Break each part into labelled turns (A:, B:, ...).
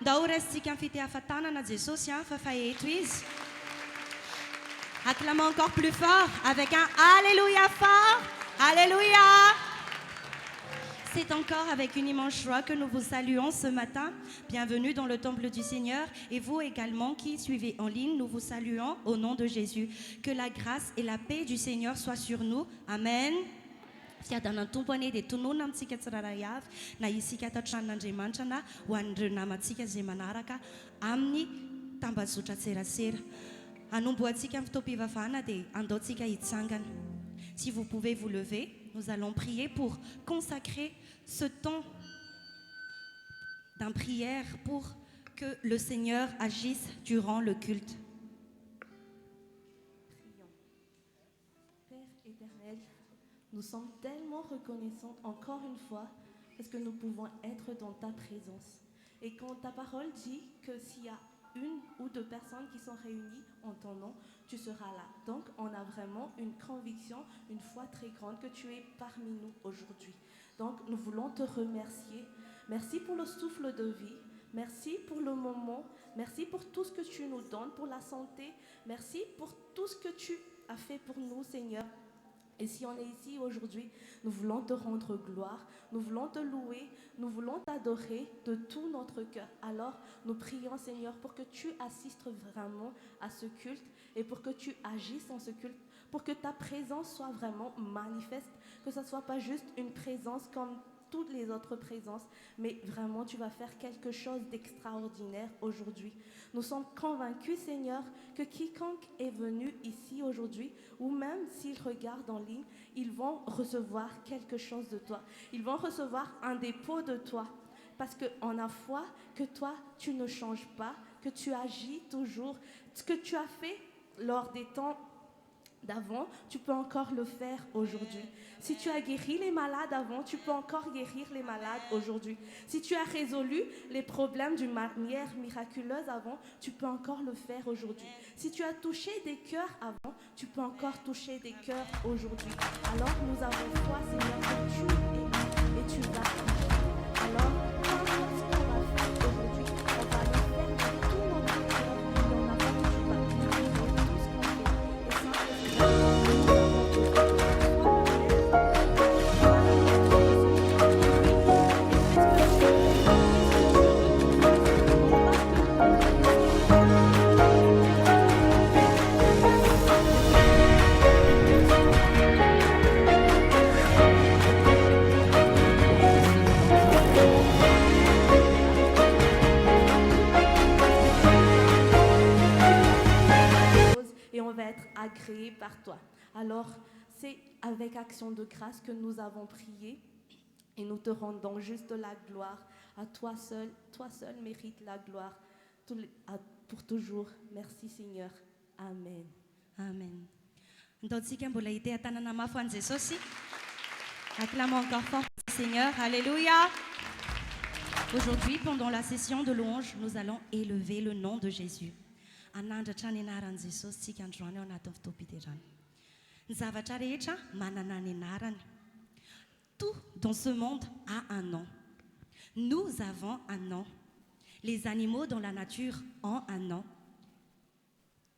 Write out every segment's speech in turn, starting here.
A: Daoresika fite afatanana Jesosy fa faeto izy. Acclamons encore plus fort avec un Alléluia fort. Alléluia. C'est encore avec une immense joie que nous vous saluons ce matin. Bienvenue dans le temple du Seigneur. Et vous également qui suivez en ligne, nous vous saluons au nom de Jésus. Que la grâce et la paix du Seigneur soient sur nous. Amen. Fiadana tompony dia tonoina amintsika tsirairay avy na isika ato an-tranon'Andriamanitra na ho an'ireo namantsika izay manaraka amin'ny tambazotra tserasera. Hanomboantsika amin'ny fotoam-pivavahana dia andaontsika hitsangana. Si vous pouvez vous lever, nous allons prier pour consacrer ce temps d'une prière pour que le Seigneur agisse durant le culte.
B: Nous sommes tellement reconnaissants encore une fois parce que nous pouvons être dans ta présence. Et quand ta parole dit que s'il y a une ou deux personnes qui sont réunies en ton nom, tu seras là. Donc on a vraiment une conviction, une foi très grande que tu es parmi nous aujourd'hui. Donc nous voulons te remercier. Merci pour le souffle de vie. Merci pour le moment. Merci pour tout ce que tu nous donnes, pour la santé. Merci pour tout ce que tu as fait pour nous, Seigneur. Et si on est ici aujourd'hui, nous voulons te rendre gloire, nous voulons te louer, nous voulons t'adorer de tout notre cœur. Alors, nous prions, Seigneur, pour que tu assistes vraiment à ce culte et pour que tu agisses en ce culte, pour que ta présence soit vraiment manifeste, que ce ne soit pas juste une présence comme toutes les autres présences, mais vraiment tu vas faire quelque chose d'extraordinaire aujourd'hui. Nous sommes convaincus, Seigneur, que quiconque est venu ici aujourd'hui, ou même s'ils regardent en ligne, ils vont recevoir quelque chose de toi. Ils vont recevoir un dépôt de toi. Parce qu'on a foi que toi, tu ne changes pas, que tu agis toujours. Ce que tu as fait lors des temps d'avant, tu peux encore le faire aujourd'hui. Si tu as guéri les malades avant, tu peux encore guérir les malades aujourd'hui. Si tu as résolu les problèmes d'une manière miraculeuse avant, tu peux encore le faire aujourd'hui. Si tu as touché des cœurs avant, tu peux encore toucher des cœurs aujourd'hui. Alors nous avons foi, Seigneur, que tu es là et tu vas agir. Alors, peu importe ce qu'on va faire aujourd'hui, on va le faire de tout notre cœur et on a foi que tu vas guérir tout ce qu'on fait. Et ça, agréé par toi. Alors, c'est avec action de grâce que nous avons prié et nous te rendons juste la gloire. À toi seul mérite la gloire pour toujours. Merci Seigneur. Amen.
A: Amen. Acclamons encore fort le Seigneur. Alléluia. Aujourd'hui, pendant la session de louange, nous allons élever le nom de Jésus. Anandratra ny anaran'i Jesosy tsika androany ao anatin'ny fotoam-piterana. Ny zavatra rehetra manana ny anarany. Tout dans ce monde a un nom. Nous avons un nom. Les animaux dans la nature ont un nom.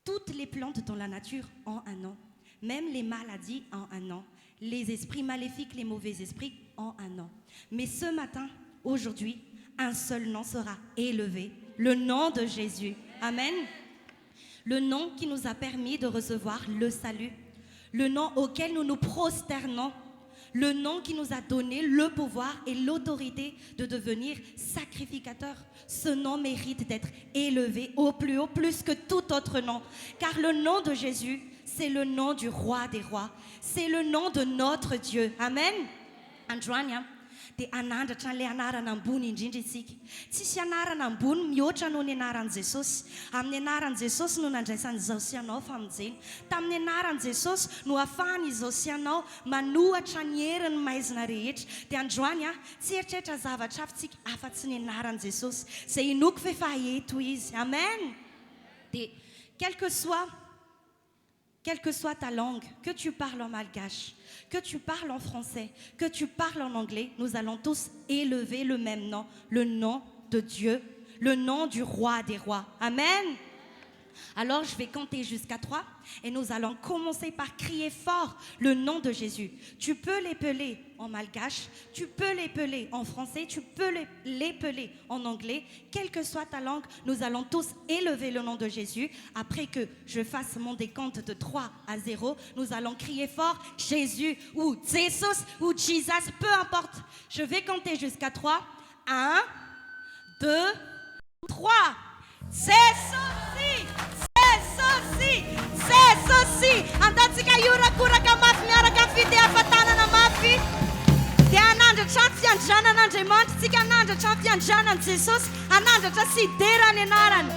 A: Toutes les plantes dans la nature ont un nom. Même les maladies ont un nom. Les esprits maléfiques, les mauvais esprits ont un nom. Mais ce matin, aujourd'hui, un seul nom sera élevé. Le nom de Jésus. Amen. Le nom qui nous a permis de recevoir le salut, le nom auquel nous nous prosternons, le nom qui nous a donné le pouvoir et l'autorité de devenir sacrificateurs. Ce nom mérite d'être élevé au plus haut, plus que tout autre nom. Car le nom de Jésus, c'est le nom du roi des rois. C'est le nom de notre Dieu. Amen. Androany dia anandratra an'ilay anarana ambony indrindra isika. Tsisy anarana ambony mihoatra noho ny anaran'i Jesosy. Amin'ny anaran'i Jesosy no nandraisany izao sy anao famonjeny. Tamin'ny anaran'i Jesosy no ahafahany izao sy anao manohatra ny herin'ny maizina rehetra. Dia androany tsy eritreritra zavatra hafa-tsika afa-tsy ny anaran'i Jesosy izay inoako fa efa eto izy. Amen. Dia quel que soit ta langue, que tu parles en malgache, que tu parles en français, que tu parles en anglais, nous allons tous élever le même nom, le nom de Dieu, le nom du roi des rois. Amen. Alors je vais compter jusqu'à 3 et nous allons commencer par crier fort le nom de Jésus. Tu peux l'épeler en malgache, tu peux l'épeler en français, tu peux l'épeler en anglais. Quelle que soit ta langue, nous allons tous élever le nom de Jésus. Après que je fasse mon décompte de 3 à 0, nous allons crier fort Jésus ou Jesus ou Jesus, peu importe. Je vais compter jusqu'à 3. 1, 2, 3. C'est ceci, c'est ceci, c'est ceci. Andatsika yura kura kamafi miaraka fite afatana na mafi. Dia anandra trano fiandrianan'Andriamanitra, tsika anandra trano fiandrianan' Jesosy, anandratra sidera ny anarany.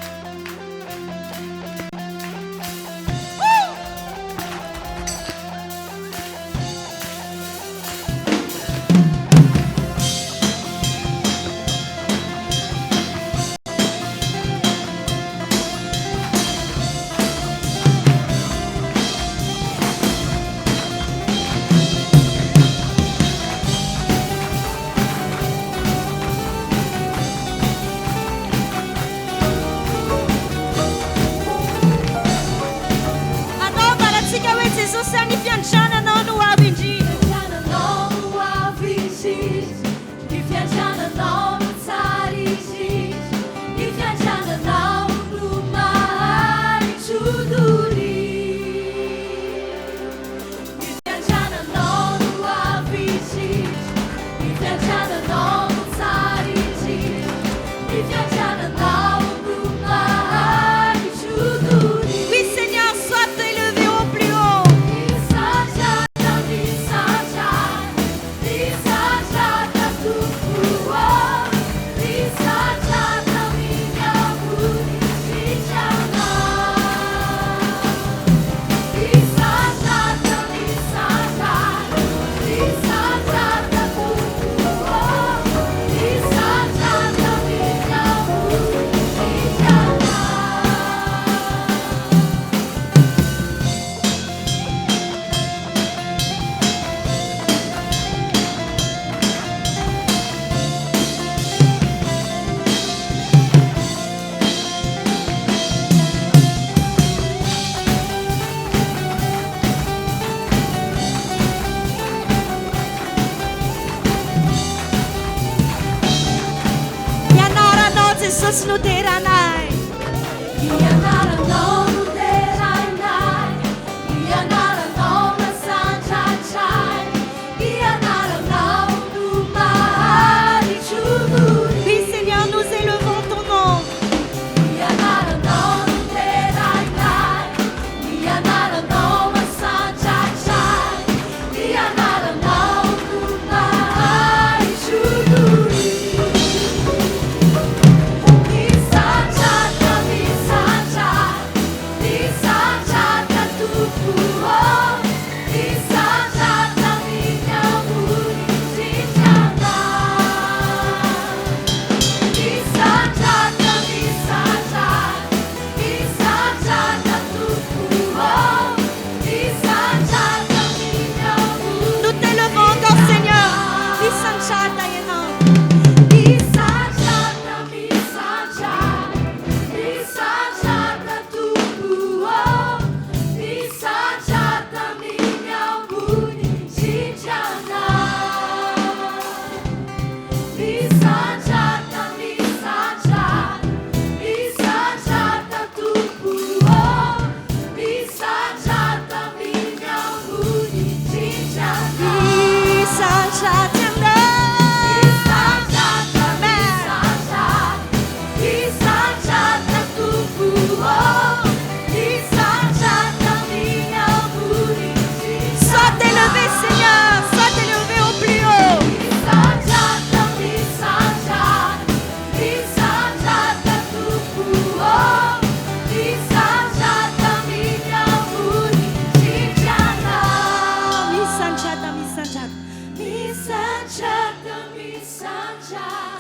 A: Jesus no teranai,
C: Ianara no teranai, Ianara no na sanchachai, Ianara no mahali chuduri.
A: oui Seigneur, nous élevons ton nom.
C: Ianara no teranai, Ianara no na sanchachai, Ianara no mahali chuduri.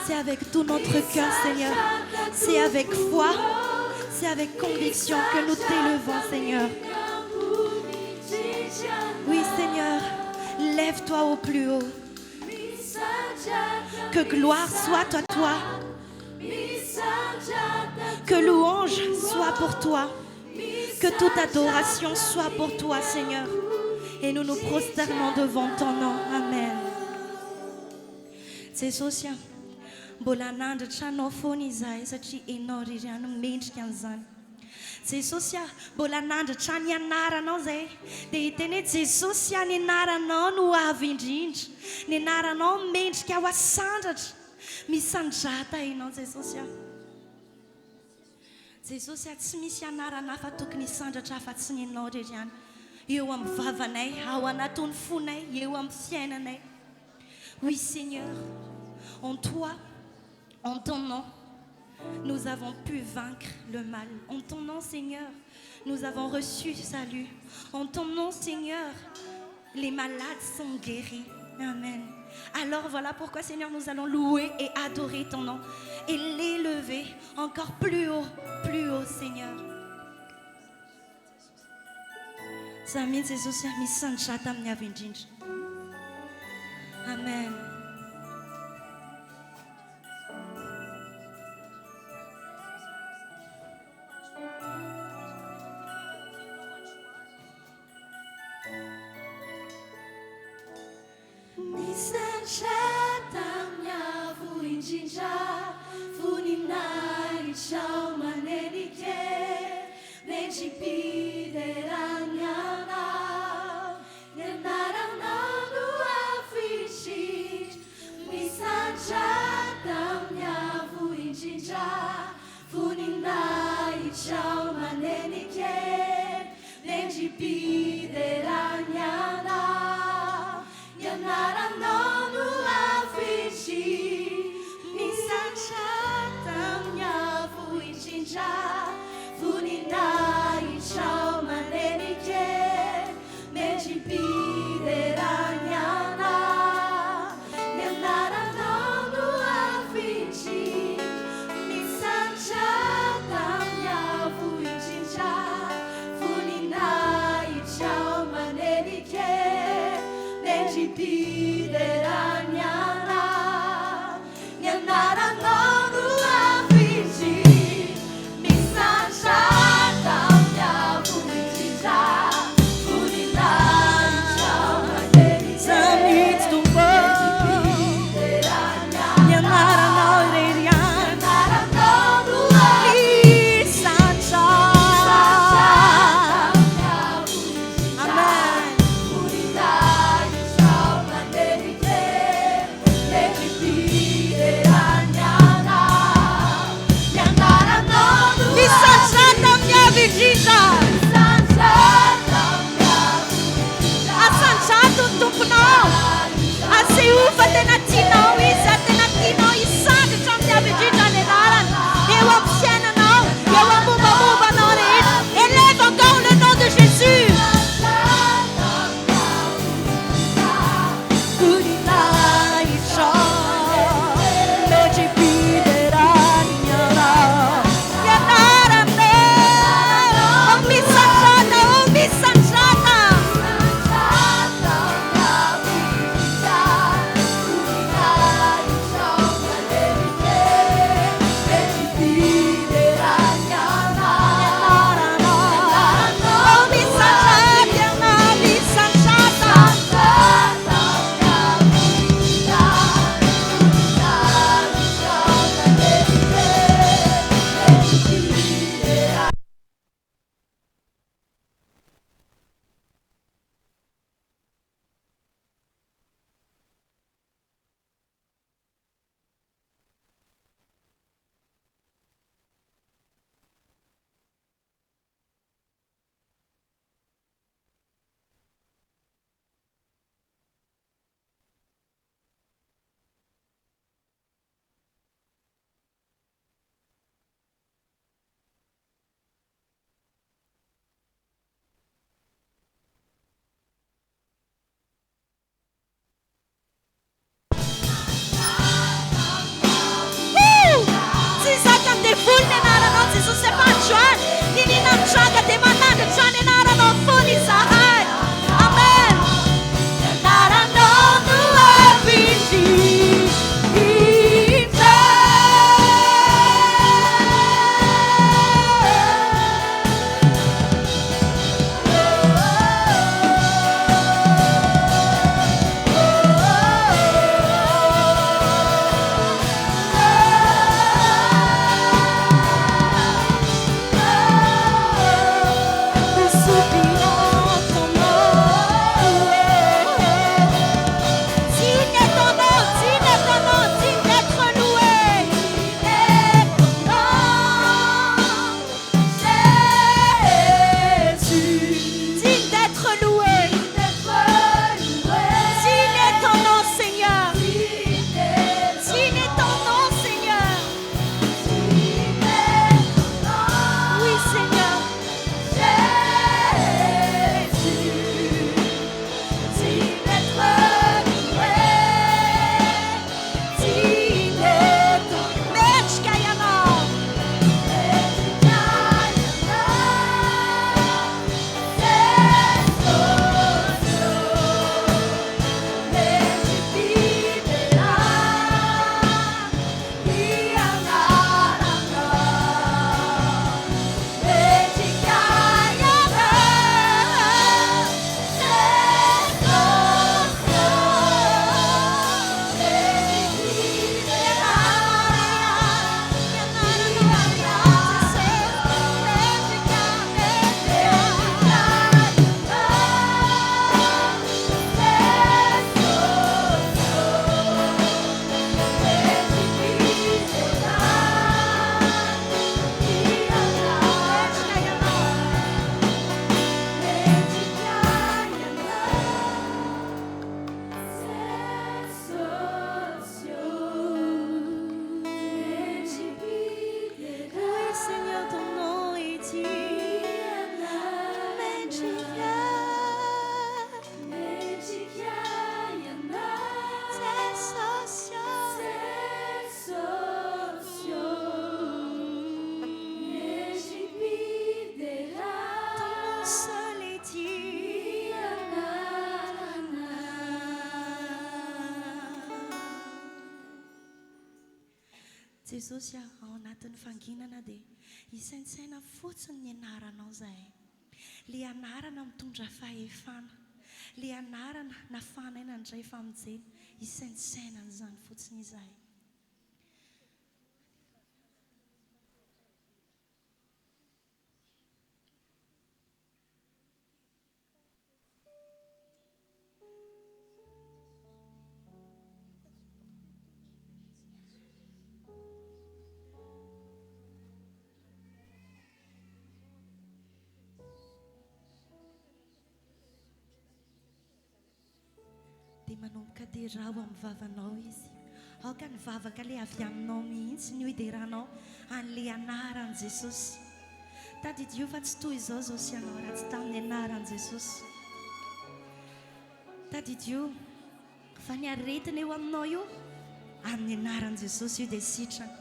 A: C'est avec tout notre cœur, Seigneur. C'est avec foi, c'est avec conviction que nous t'élevons, Seigneur. Oui, Seigneur, lève-toi au plus haut. Que gloire soit à toi. Que louange soit pour toi. Que toute adoration soit pour toi, Seigneur. Et nous nous prosternons devant ton nom. Amen. C'est social. Bolananda chanofoni zay satria enao rirano mendrika an'izany. Jesosy mbola nandritra ny anaranao zay dia hiteny hoe Jesosy ny anaranao no avo indrindra, ny anaranao mendrika ho asandratra, misandrata ianao Jesosy. Jesosy tsy misy anarana hafa tokony hisandratra afa-tsy ny anao rery ihany, eo amin'ny vavanay, ao anatin'ny fonay, eo amin'ny fiainanay. Oui Seigneur, en toi, en ton nom, nous avons pu vaincre le mal. En ton nom, Seigneur, nous avons reçu salut. En ton nom, Seigneur, les malades sont guéris. Amen. Alors voilà pourquoi, Seigneur, nous allons louer et adorer ton nom et l'élever encore plus haut, Seigneur. Amen. Amen.
C: Amen.
A: Jesosy ao anatin'ny fanginana dia isaintsaina fotsiny ny anaranao izay. Le anarana mitondra fahefana, le anarana nafanaina indray famonjena, isaintsainana izany fotsiny izay. Dia manomboka dia raha amin'ny vavanao izy. Aoka ny vavaka le avy aminao mihitsy ny hoideranao an'le anaran'i Jesosy. Tadidio fa tsy toy izao sy anao raha tsy tamin'ny anaran'i Jesosy. Tadidio fa ny aretina eo aminao io amin'ny anaran'i Jesosy io dia sitrana.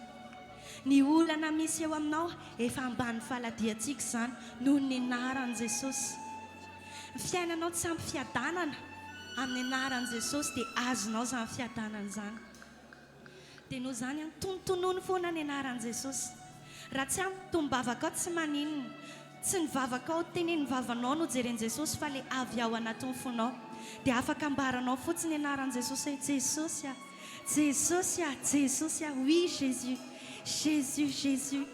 A: Ny olana misy eo aminao efa ambany faladiantsika izany noho ny anaran'i Jesosy. Ny fiainanao tsy ampy fiadanana amin'ny anaran'i Jesosy dia azonao izany fiadanana izany. Dia noho izany antonontonono foana ny anaran'i Jesosy. Raha tsy ampy tombavakao tsy maninona, tsy ny vavakao teneny vavanao no jeren'i Jesosy fa le avy ao anatin'ny fonao. Dia afaka ambaranao fotsiny anaran'i Jesosy hoe Jesosy, Jesosy, Jesosy, oui Jésus, Jésus, Jésus,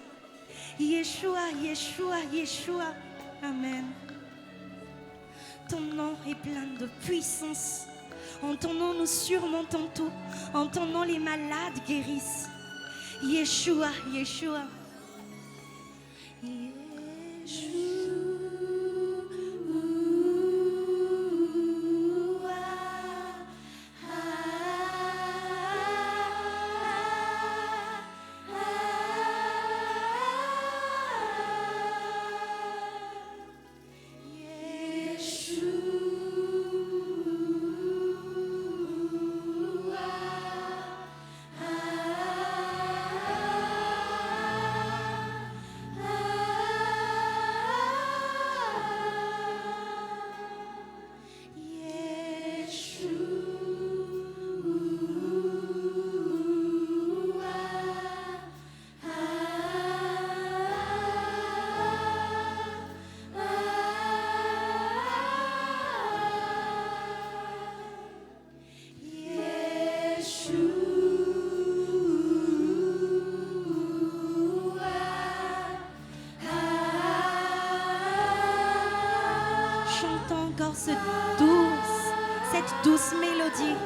A: Yeshua, Yeshua, Yeshua, Amen. Ton nom est plein de puissance. En ton nom, nous surmontons tout. En ton nom, les malades guérissent. Yeshua, Yeshua. Cette douce mélodie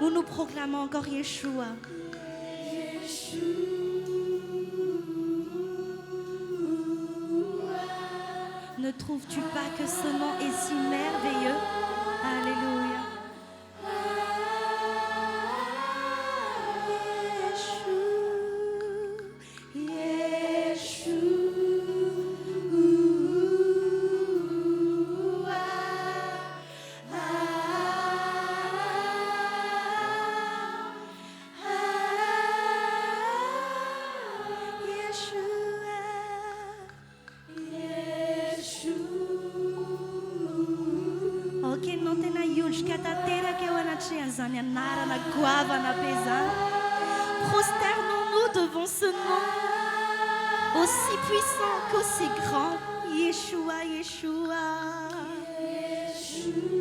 A: où nous proclamons encore Yeshua. Ne trouves-tu pas que ce nom est si merveilleux? Alléluia. Prosternons-nous devant ce nom aussi puissant qu'aussi grand. Yeshua, Yeshua, Yeshua.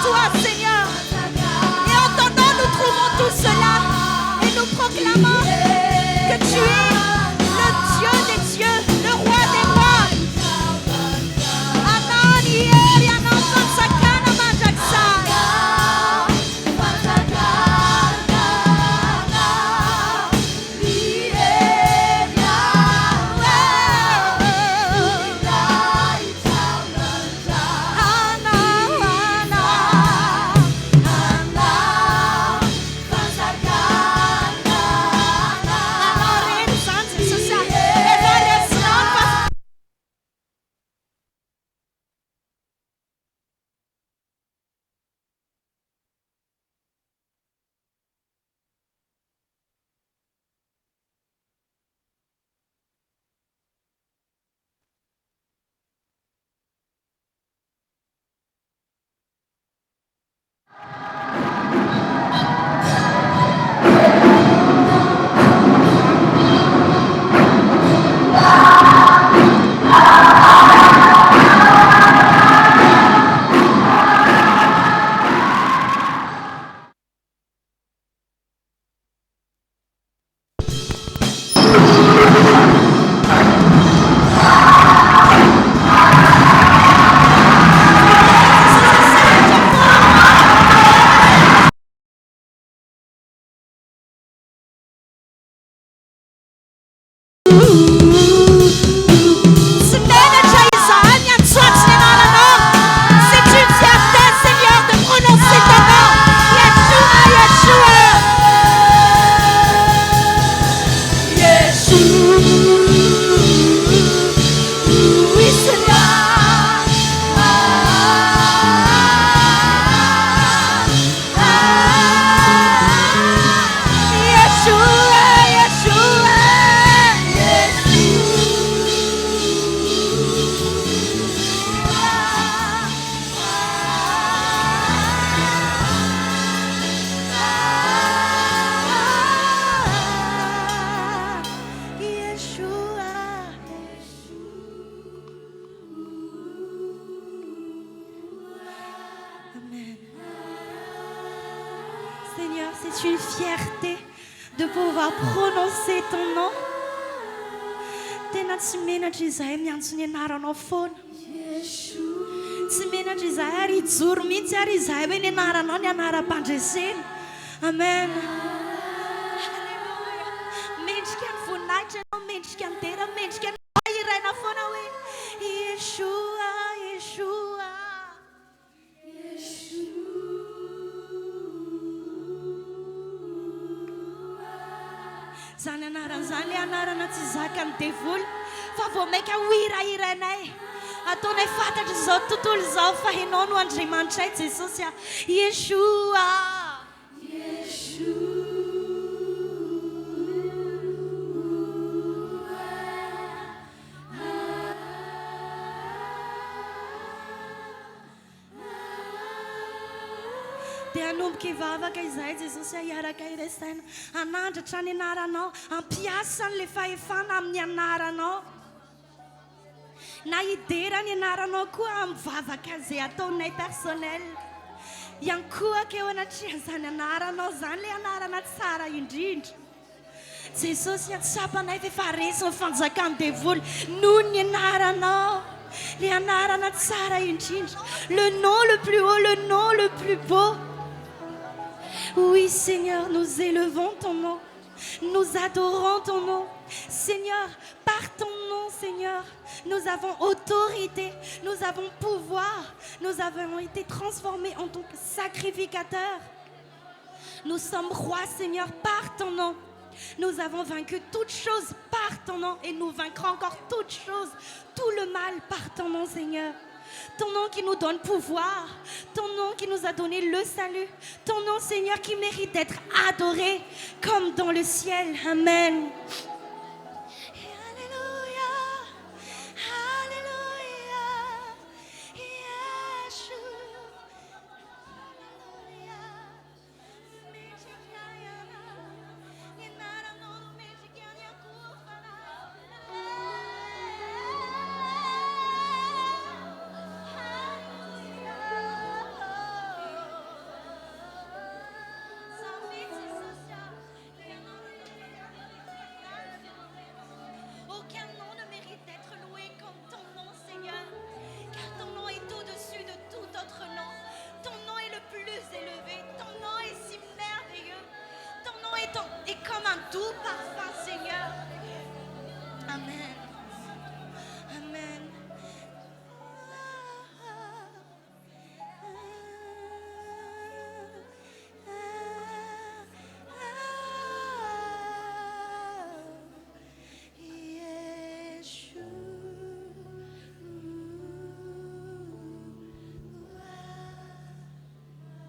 A: toi, Seigneur. Et en ton nom, nous trouvons tout cela. Et nous proclamons que tu es le Dieu des dieux, le roi des rois. Anan, hier, anan, sakana, majaksa. Seigneur, c'est une fierté de pouvoir prononcer ton nom. Tena tsy menatra izahay miantso ny anaranao foana. Tsy menatra izahay ary hijoro mihitsy ary izahay hoe ny anaranao ny anaram-pandresena. Amen. Halleluja. Mendrika ny voninahitra ianao, mendrika ny tena, mendrika ny iraina foana hoe Yeshua, Yeshua. Zany anaran'izany le anarana tsy zakany devoly fa vao maika ho hirahirainay. Ataonay fantatra izao tontolo izao fa ianao no Andriamanitra ay Jesosy. Yeshua. Dia hanomboka hivavaka izahay Jesosy hiaraka iraisana hanandratra ny anaranao, hampiasa n'ilay fahefana amin'ny anaranao. Na hidera ny anaranao koa mivavaka izay ataonay personnel. Iankohaka eo anatrehan'izany anaranao zany ilay anarana tsara indrindra. Jesosy atsapanay fa resy ny fanjakany devoly noho ny anaranao. Les anarana tsara indrindra. Le nom le plus haut, le nom le plus beau. Oui, Seigneur, nous élevons ton nom. Nous adorons ton nom. Seigneur, par ton nom, Seigneur, nous avons autorité, nous avons pouvoir. Nous avons été transformés en tant que sacrificateurs. Nous sommes rois, Seigneur, par ton nom. Nous avons vaincu toutes choses par ton nom et nous vaincrons encore toutes choses, tout le mal par ton nom, Seigneur. Ton nom qui nous donne pouvoir, ton nom qui nous a donné le salut, ton nom, Seigneur, qui mérite d'être adoré comme dans le ciel. Amen.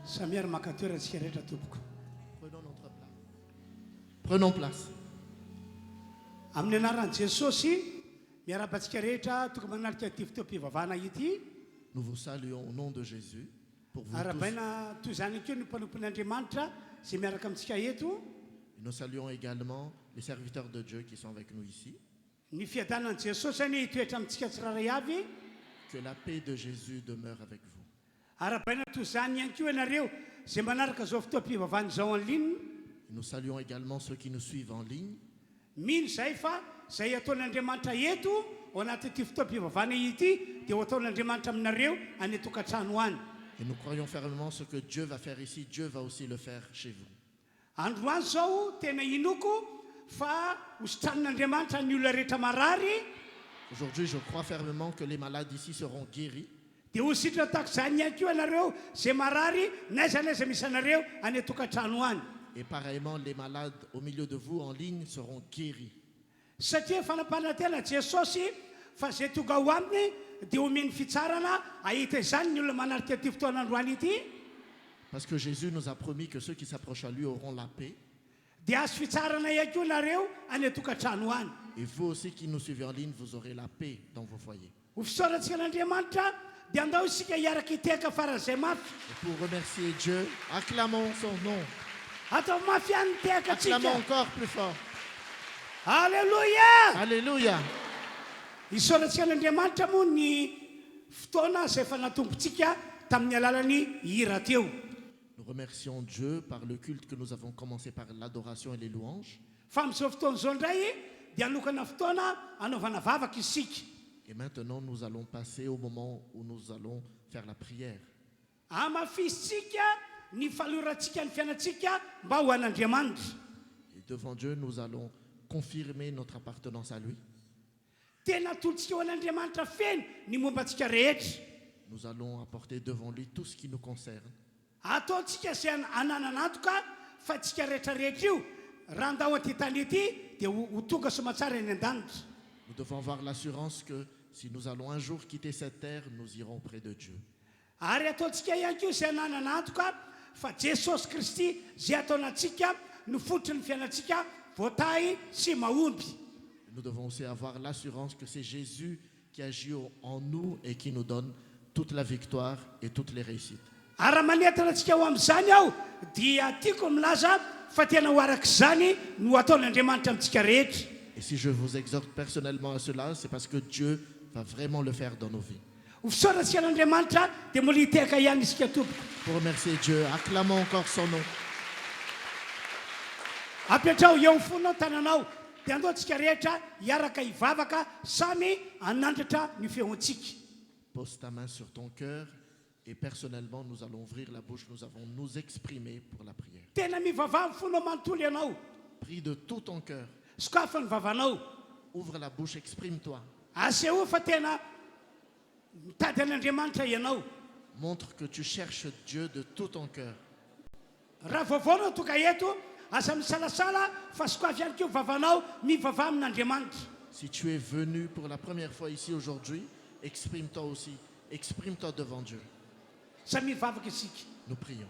D: Samir Makatura Skereta Tubko.
E: Prenons notre place. Prenons place.
D: Amnenaran Jesosi, Miarabatskereta, Tukumanarka Tiftopi Vavana Yiti,
E: Nous vous saluons au nom de Jésus pour vous tous.
D: Arabaina Tuzaniki, Nupanupunandi Mantra, Simirakam Skayetu,
E: Et nous saluons également les serviteurs de Dieu qui sont avec nous ici.
D: Nifiatanan Jesosani, Tuetam Tskatrayavi,
E: Que la paix de Jésus demeure avec vous.
D: Arabaina Tuzanian Kuenareo, Semanarka Zoftopi Vavan Zonlin,
E: Et nous saluons également ceux qui nous suivent en ligne.
D: Min Saifa, Sayatonandemanta Yetu, on a Tiftopi Vavana Yiti, Teotonandemanta Nareo, Anetukachanwan.
E: Et nous croyons fermement ce que Dieu va faire ici, Dieu va aussi le faire chez vous.
D: Androan zao tena inuku fa ustanandemanta ny olona rehetra marary
E: Aujourd'hui, je crois fermement que les malades ici seront guéris.
D: dia ho sitrana tahaka izany ihany koa ianareo zay marary naiza naiza misy anareo any tokantrano any.
E: Et pareillement, les malades au milieu de vous en ligne seront guéris.
D: Satria fanampahanatena Jesosy fa zay tonga ao aminy dia omeny fitsarana ahita izany ny olona manarika ty fotoana androany ity.
E: Parce que Jésus nous a promis que ceux qui s'approchent à lui auront la paix.
D: Dia azo fitsarana ihany koa nareo any tokantrano any.
E: Et vous aussi qui nous suivez en ligne, vous aurez la paix dans vos foyers.
D: Ho fisaorantsika n'Andriamanitra dia andao isika hiaraka hiteka faran'izay mafy.
E: Et pour remercier Dieu, acclamons son nom.
D: Atao mafy ihany teka
E: Acclamons
D: atsika.
E: encore plus fort.
D: Alléluia!
E: Alléluia.
D: Isaorantsika n'Andriamanitra moa ny fotoana izay efa natombotsika tamin'ny alalan'ny hira teo.
E: Nous remercions Dieu par le culte que nous avons commencé par l'adoration et les louanges.
D: Fa amin'izao fotoana izao indray dia anokana fotoana anaovana vavaka isika.
E: Et maintenant, nous allons passer au moment où nous allons faire la prière.
D: Amafisitsika ny falorantsika ny fiainatsika mba ho an'Andriamanitra.
E: Et devant Dieu, nous allons confirmer notre appartenance à lui.
D: Tena atolotsika ho an'Andriamanitra feny ny mombantsika rehetra.
E: Nous allons apporter devant lui tout ce qui nous concerne.
D: Ataontsika izay anananatoka fa tsika rehetrarehetra io raha andao aty tany ety dia ho tonga somatsara eny an-danitra.
E: Nous devons avoir l'assurance que si nous allons un jour quitter cette terre, nous irons auprès de Dieu.
D: Ary ataontsika ihany koa izay anananatoka fa Jesosy Kristy zay ataonantsika no fototry ny fiainantsika voatahy sy mahomby.
E: Nous devons aussi avoir l'assurance que c'est Jésus qui agit en nous et qui nous donne toute la victoire et toutes les réussites.
D: Ary raha manentana antsika ho amin'izany aho dia tiako milaza fa tena ho arak'izany no ataon'Andriamanitra amintsika rehetra.
E: Et si je vous exhorte personnellement à cela, c'est parce que Dieu va vraiment le faire dans nos vies.
D: Ho fisaorantsika n'Andriamanitra dia mbola hiteka ihany isika tompoko.
E: Pour remercier Dieu, acclamons encore son nom.
D: Apetrao eo ny fonao tananao dia andao antsika rehetra hiaraka hivavaka samy anandratra ny feontsika.
E: Pose ta main sur ton cœur et personnellement, nous allons ouvrir la bouche, nous allons nous exprimer pour la prière.
D: Tena mivavaha ny fonao manontolo ianao.
E: Prie de tout ton cœur.
D: Sokafa ny vavanao.
E: Ouvre la bouche, exprime-toi.
D: Aseho fa tena mitady an'Andriamanitra ianao.
E: Montre que tu cherches Dieu de tout ton cœur.
D: Raha vaovao no tonga eto asa misalasala fa sokafy ihany koa vavanao mivavaha amin'Andriamanitra.
E: Si tu es venu pour la première fois ici aujourd'hui, exprime-toi aussi. Exprime-toi devant Dieu.
D: Samy mivavaka isika.
E: Nous prions.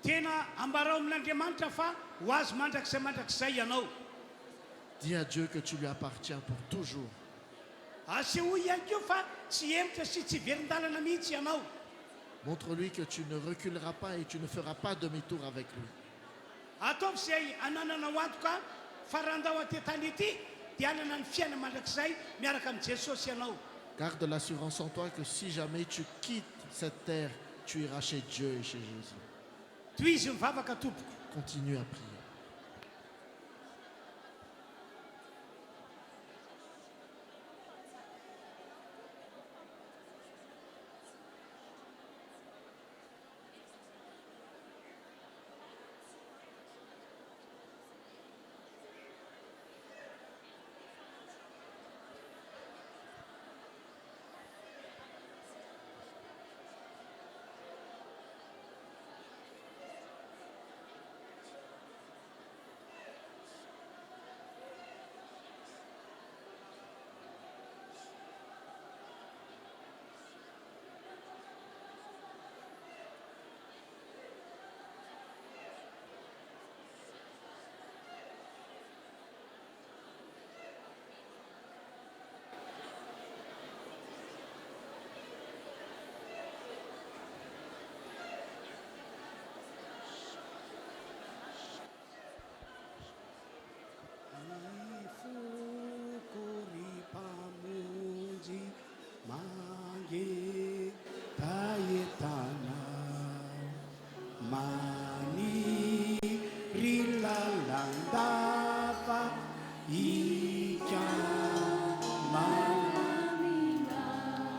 D: Tena ambarao amin'Andriamanitra fa ho azy mandrakizay ianao.
E: Dis à Dieu que tu lui appartiens pour toujours.
D: Aseho ihany koa fa tsy emitra sy tsy verin-dalana mihitsy ianao.
E: Montre-lui que tu ne reculeras pas et tu ne feras pas demi-tour avec lui.
D: ataovy zay anananao antoka fa raha andao atetany ity dia anana ny fiaina mandrakizay miaraka amin'ny Jesosy ianao.
E: Garde l'assurance en toi que si jamais tu quittes cette terre, tu iras chez Dieu et chez Jésus.
D: Toy izy mivavaka tompoko.
E: Continue à prier.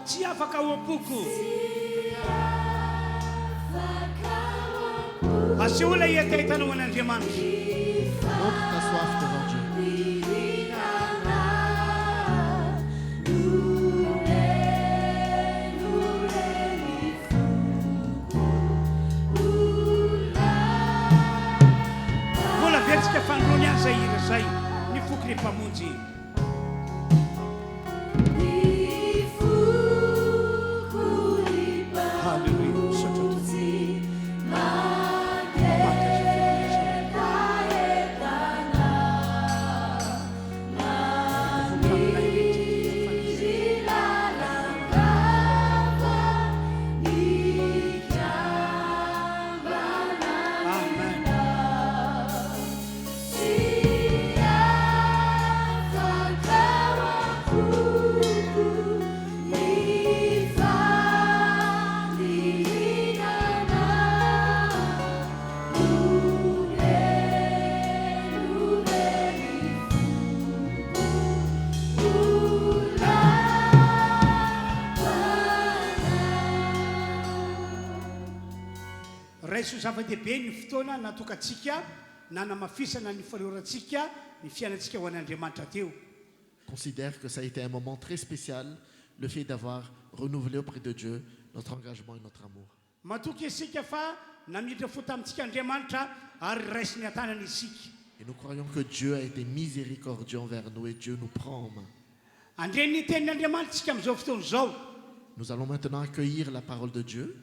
D: Tsy afaka oapoko. Asehola hiatahitanao an'Andriamanitra.
E: Montre ta soif devant Dieu.
D: Mbola vetsika fandroany any zay hira zay ny foky ny mpamonjy. Raiso zava-dehibe ny fotoana natokantsika nanamafisana ny faharorantsika ny fiainantsika ho an'Andriamanitra teo.
E: Considère que ça a été un moment très spécial, le fait d'avoir renouvelé auprès de Dieu notre engagement et notre amour.
D: Matoky isika fa namiditra fo tamintsika Andriamanitra ary raisiny atanany isika.
E: Et nous croyons que Dieu a été miséricordieux envers nous et Dieu nous prend en main.
D: Andreny tenin'Andriamanitra tsika amin'izao fotoana izao.
E: Nous allons maintenant accueillir la parole de Dieu.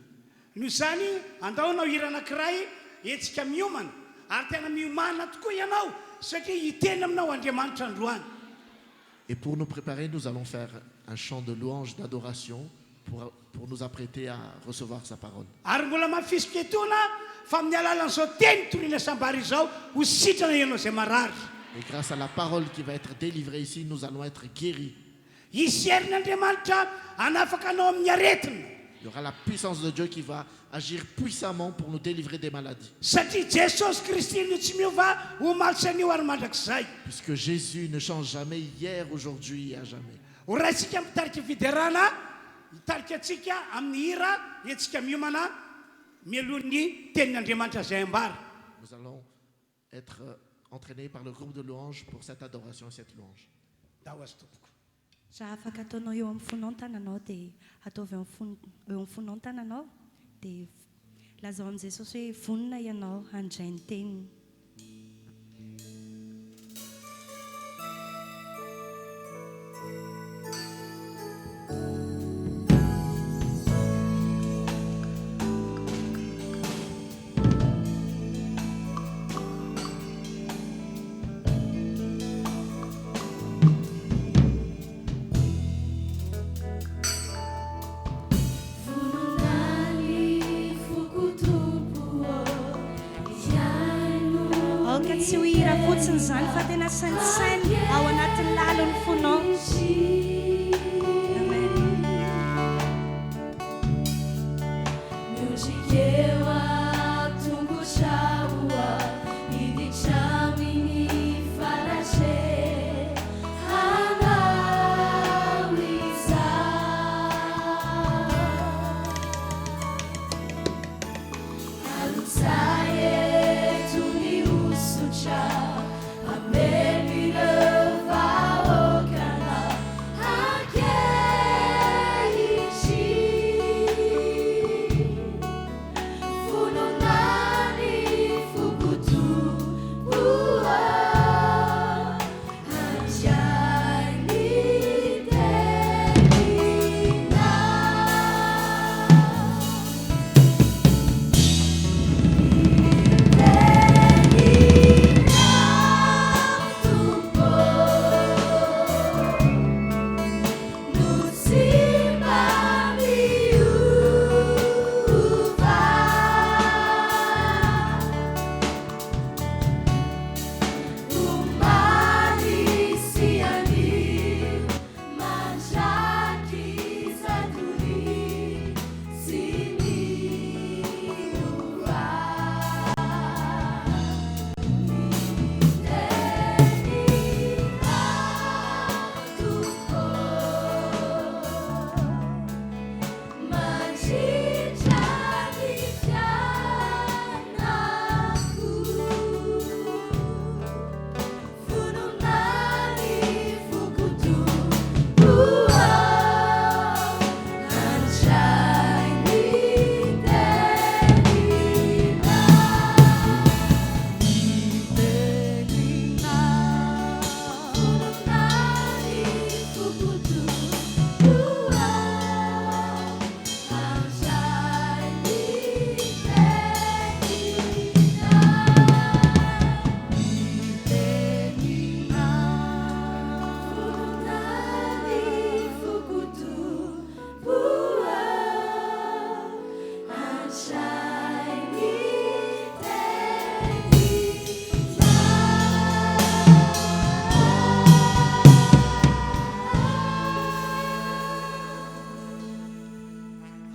D: Noho izany andaonao hira anankiray etsika miomana ary tena miomana tokoa ianao satria hiteny aminao Andriamanitra androany.
E: Et pour nous préparer, nous allons faire un chant de louange, d'adoration pour nous apprêter à recevoir sa parole.
D: Ary mbola mafisika etona fa amin'ny alalan'izao teny toriana sambary izao ho sitrana ianao izay marary.
E: Et grâce à la parole qui va être délivrée ici, nous allons être guéris.
D: Hisy herin'Andriamanitra hanafaka anao amin'ny aretina.
E: Il y aura la puissance de Dieu qui va agir puissamment pour nous délivrer des maladies.
D: Satria Jesosy Kristy no tsy miova ho malisa an'io ary mandrakizay.
E: Puisque Jésus ne change jamais hier, aujourd'hui et à jamais.
D: Ho raisitsika mitarika fiderana hitarika atsika amin'ny hira etsika miomana mialohan'ny tenin'Andriamanitra izay ambara.
E: Nous allons être entraînés par le groupe de louanges pour cette adoration et cette louange.
D: Dao azy tompoko.
A: Raha afaka ataonao eo amin'ny fonao ny tananao dia ataovy eo amin'ny fonao ny tananao dia lazao amin'i Jesosy hoe vonona ianao handray ny teniny.
C: Fununali fukutupu,
A: Tsin'izany fa tena sainisainy ao anatin'ny lalon'ny fonao. Amen.
C: Miujikiwa tungushaua idichamini farache hanawisa alutsaye tuni usucha ameli levaokana hakeichi funonani fukutu bua hajani terina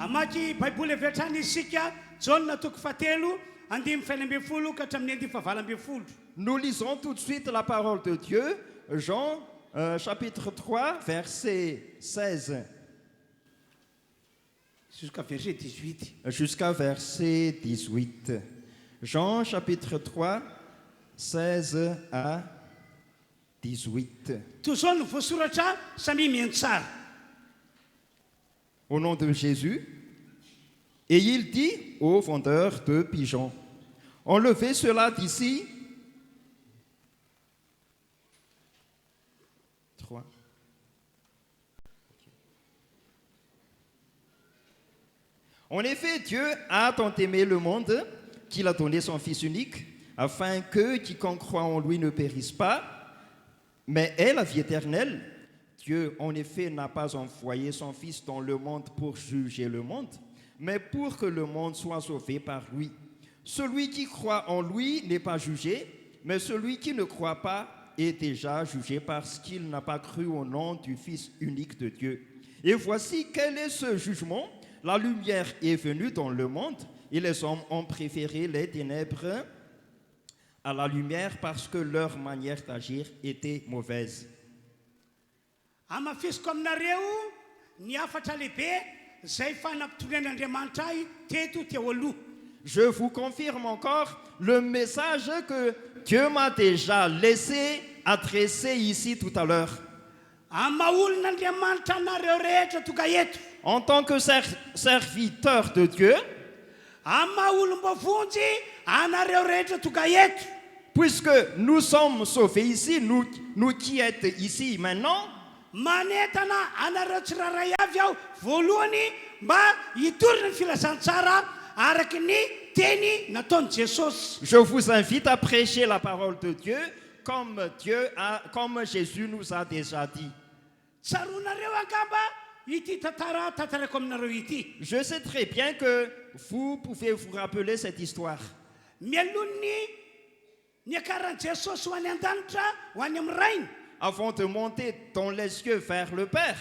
D: Amaky Baiboly avy hatrany isika Jaune toko fahatelo andimy faina ambin'ny folo ka hatramin'ny andimy fahavalo ambin'ny folo.
F: Nous lisons tout de suite la parole de Dieu, Jean chapitre 3, verset 16
D: Jusqu'à verset 18.
F: jusqu'à verset 18. Jean chapitre 3, 16 à 18.
D: Toy izao no voasoratra samy mihaino tsara.
F: Au nom de Jésus. Et il dit aux vendeurs de pigeons, enlevez cela d'ici. 3. En effet, Dieu a tant aimé le monde qu'il a donné son Fils unique, afin que quiconque croit en lui ne périsse pas, mais ait la vie éternelle. Dieu, en effet, n'a pas envoyé son Fils dans le monde pour juger le monde, mais pour que le monde soit sauvé par lui. Celui qui croit en lui n'est pas jugé, mais celui qui ne croit pas est déjà jugé parce qu'il n'a pas cru au nom du Fils unique de Dieu. Et voici quel est ce jugement. La lumière est venue dans le monde et les hommes ont préféré les ténèbres à la lumière parce que leur manière d'agir était mauvaise.
D: Amafisiko aminareo ny afatra lehibe izay fanampitonen'Andriamanitra ahy teto teo aloha.
F: Je vous confirme encore le message que Dieu m'a déjà laissé adresser ici tout à l'heure.
D: Amaolon'Andriamanitra anareo rehetra tonga eto.
F: En tant que serviteur de Dieu,
D: Amaolom-bavonjy anareo rehetra tonga eto.
F: puisque nous sommes sauvés ici, nous qui êtes ici maintenant,
D: Manetana anareo tsiraray avy aho voalohany mba hitorina ny filazantsara araky ny teny nataon'i Jesosy.
F: je vous invite à prêcher la parole de Dieu comme comme Jésus nous a déjà dit.
D: Tsaronareo angamba ity tantarako aminareo ity.
F: Je sais très bien que vous pouvez vous rappeler cette histoire.
D: Mialon'ny niakaran'i jesosy ho any an-danitra ho any amin'ny rainy
F: avant de monter dans les cieux vers le Père.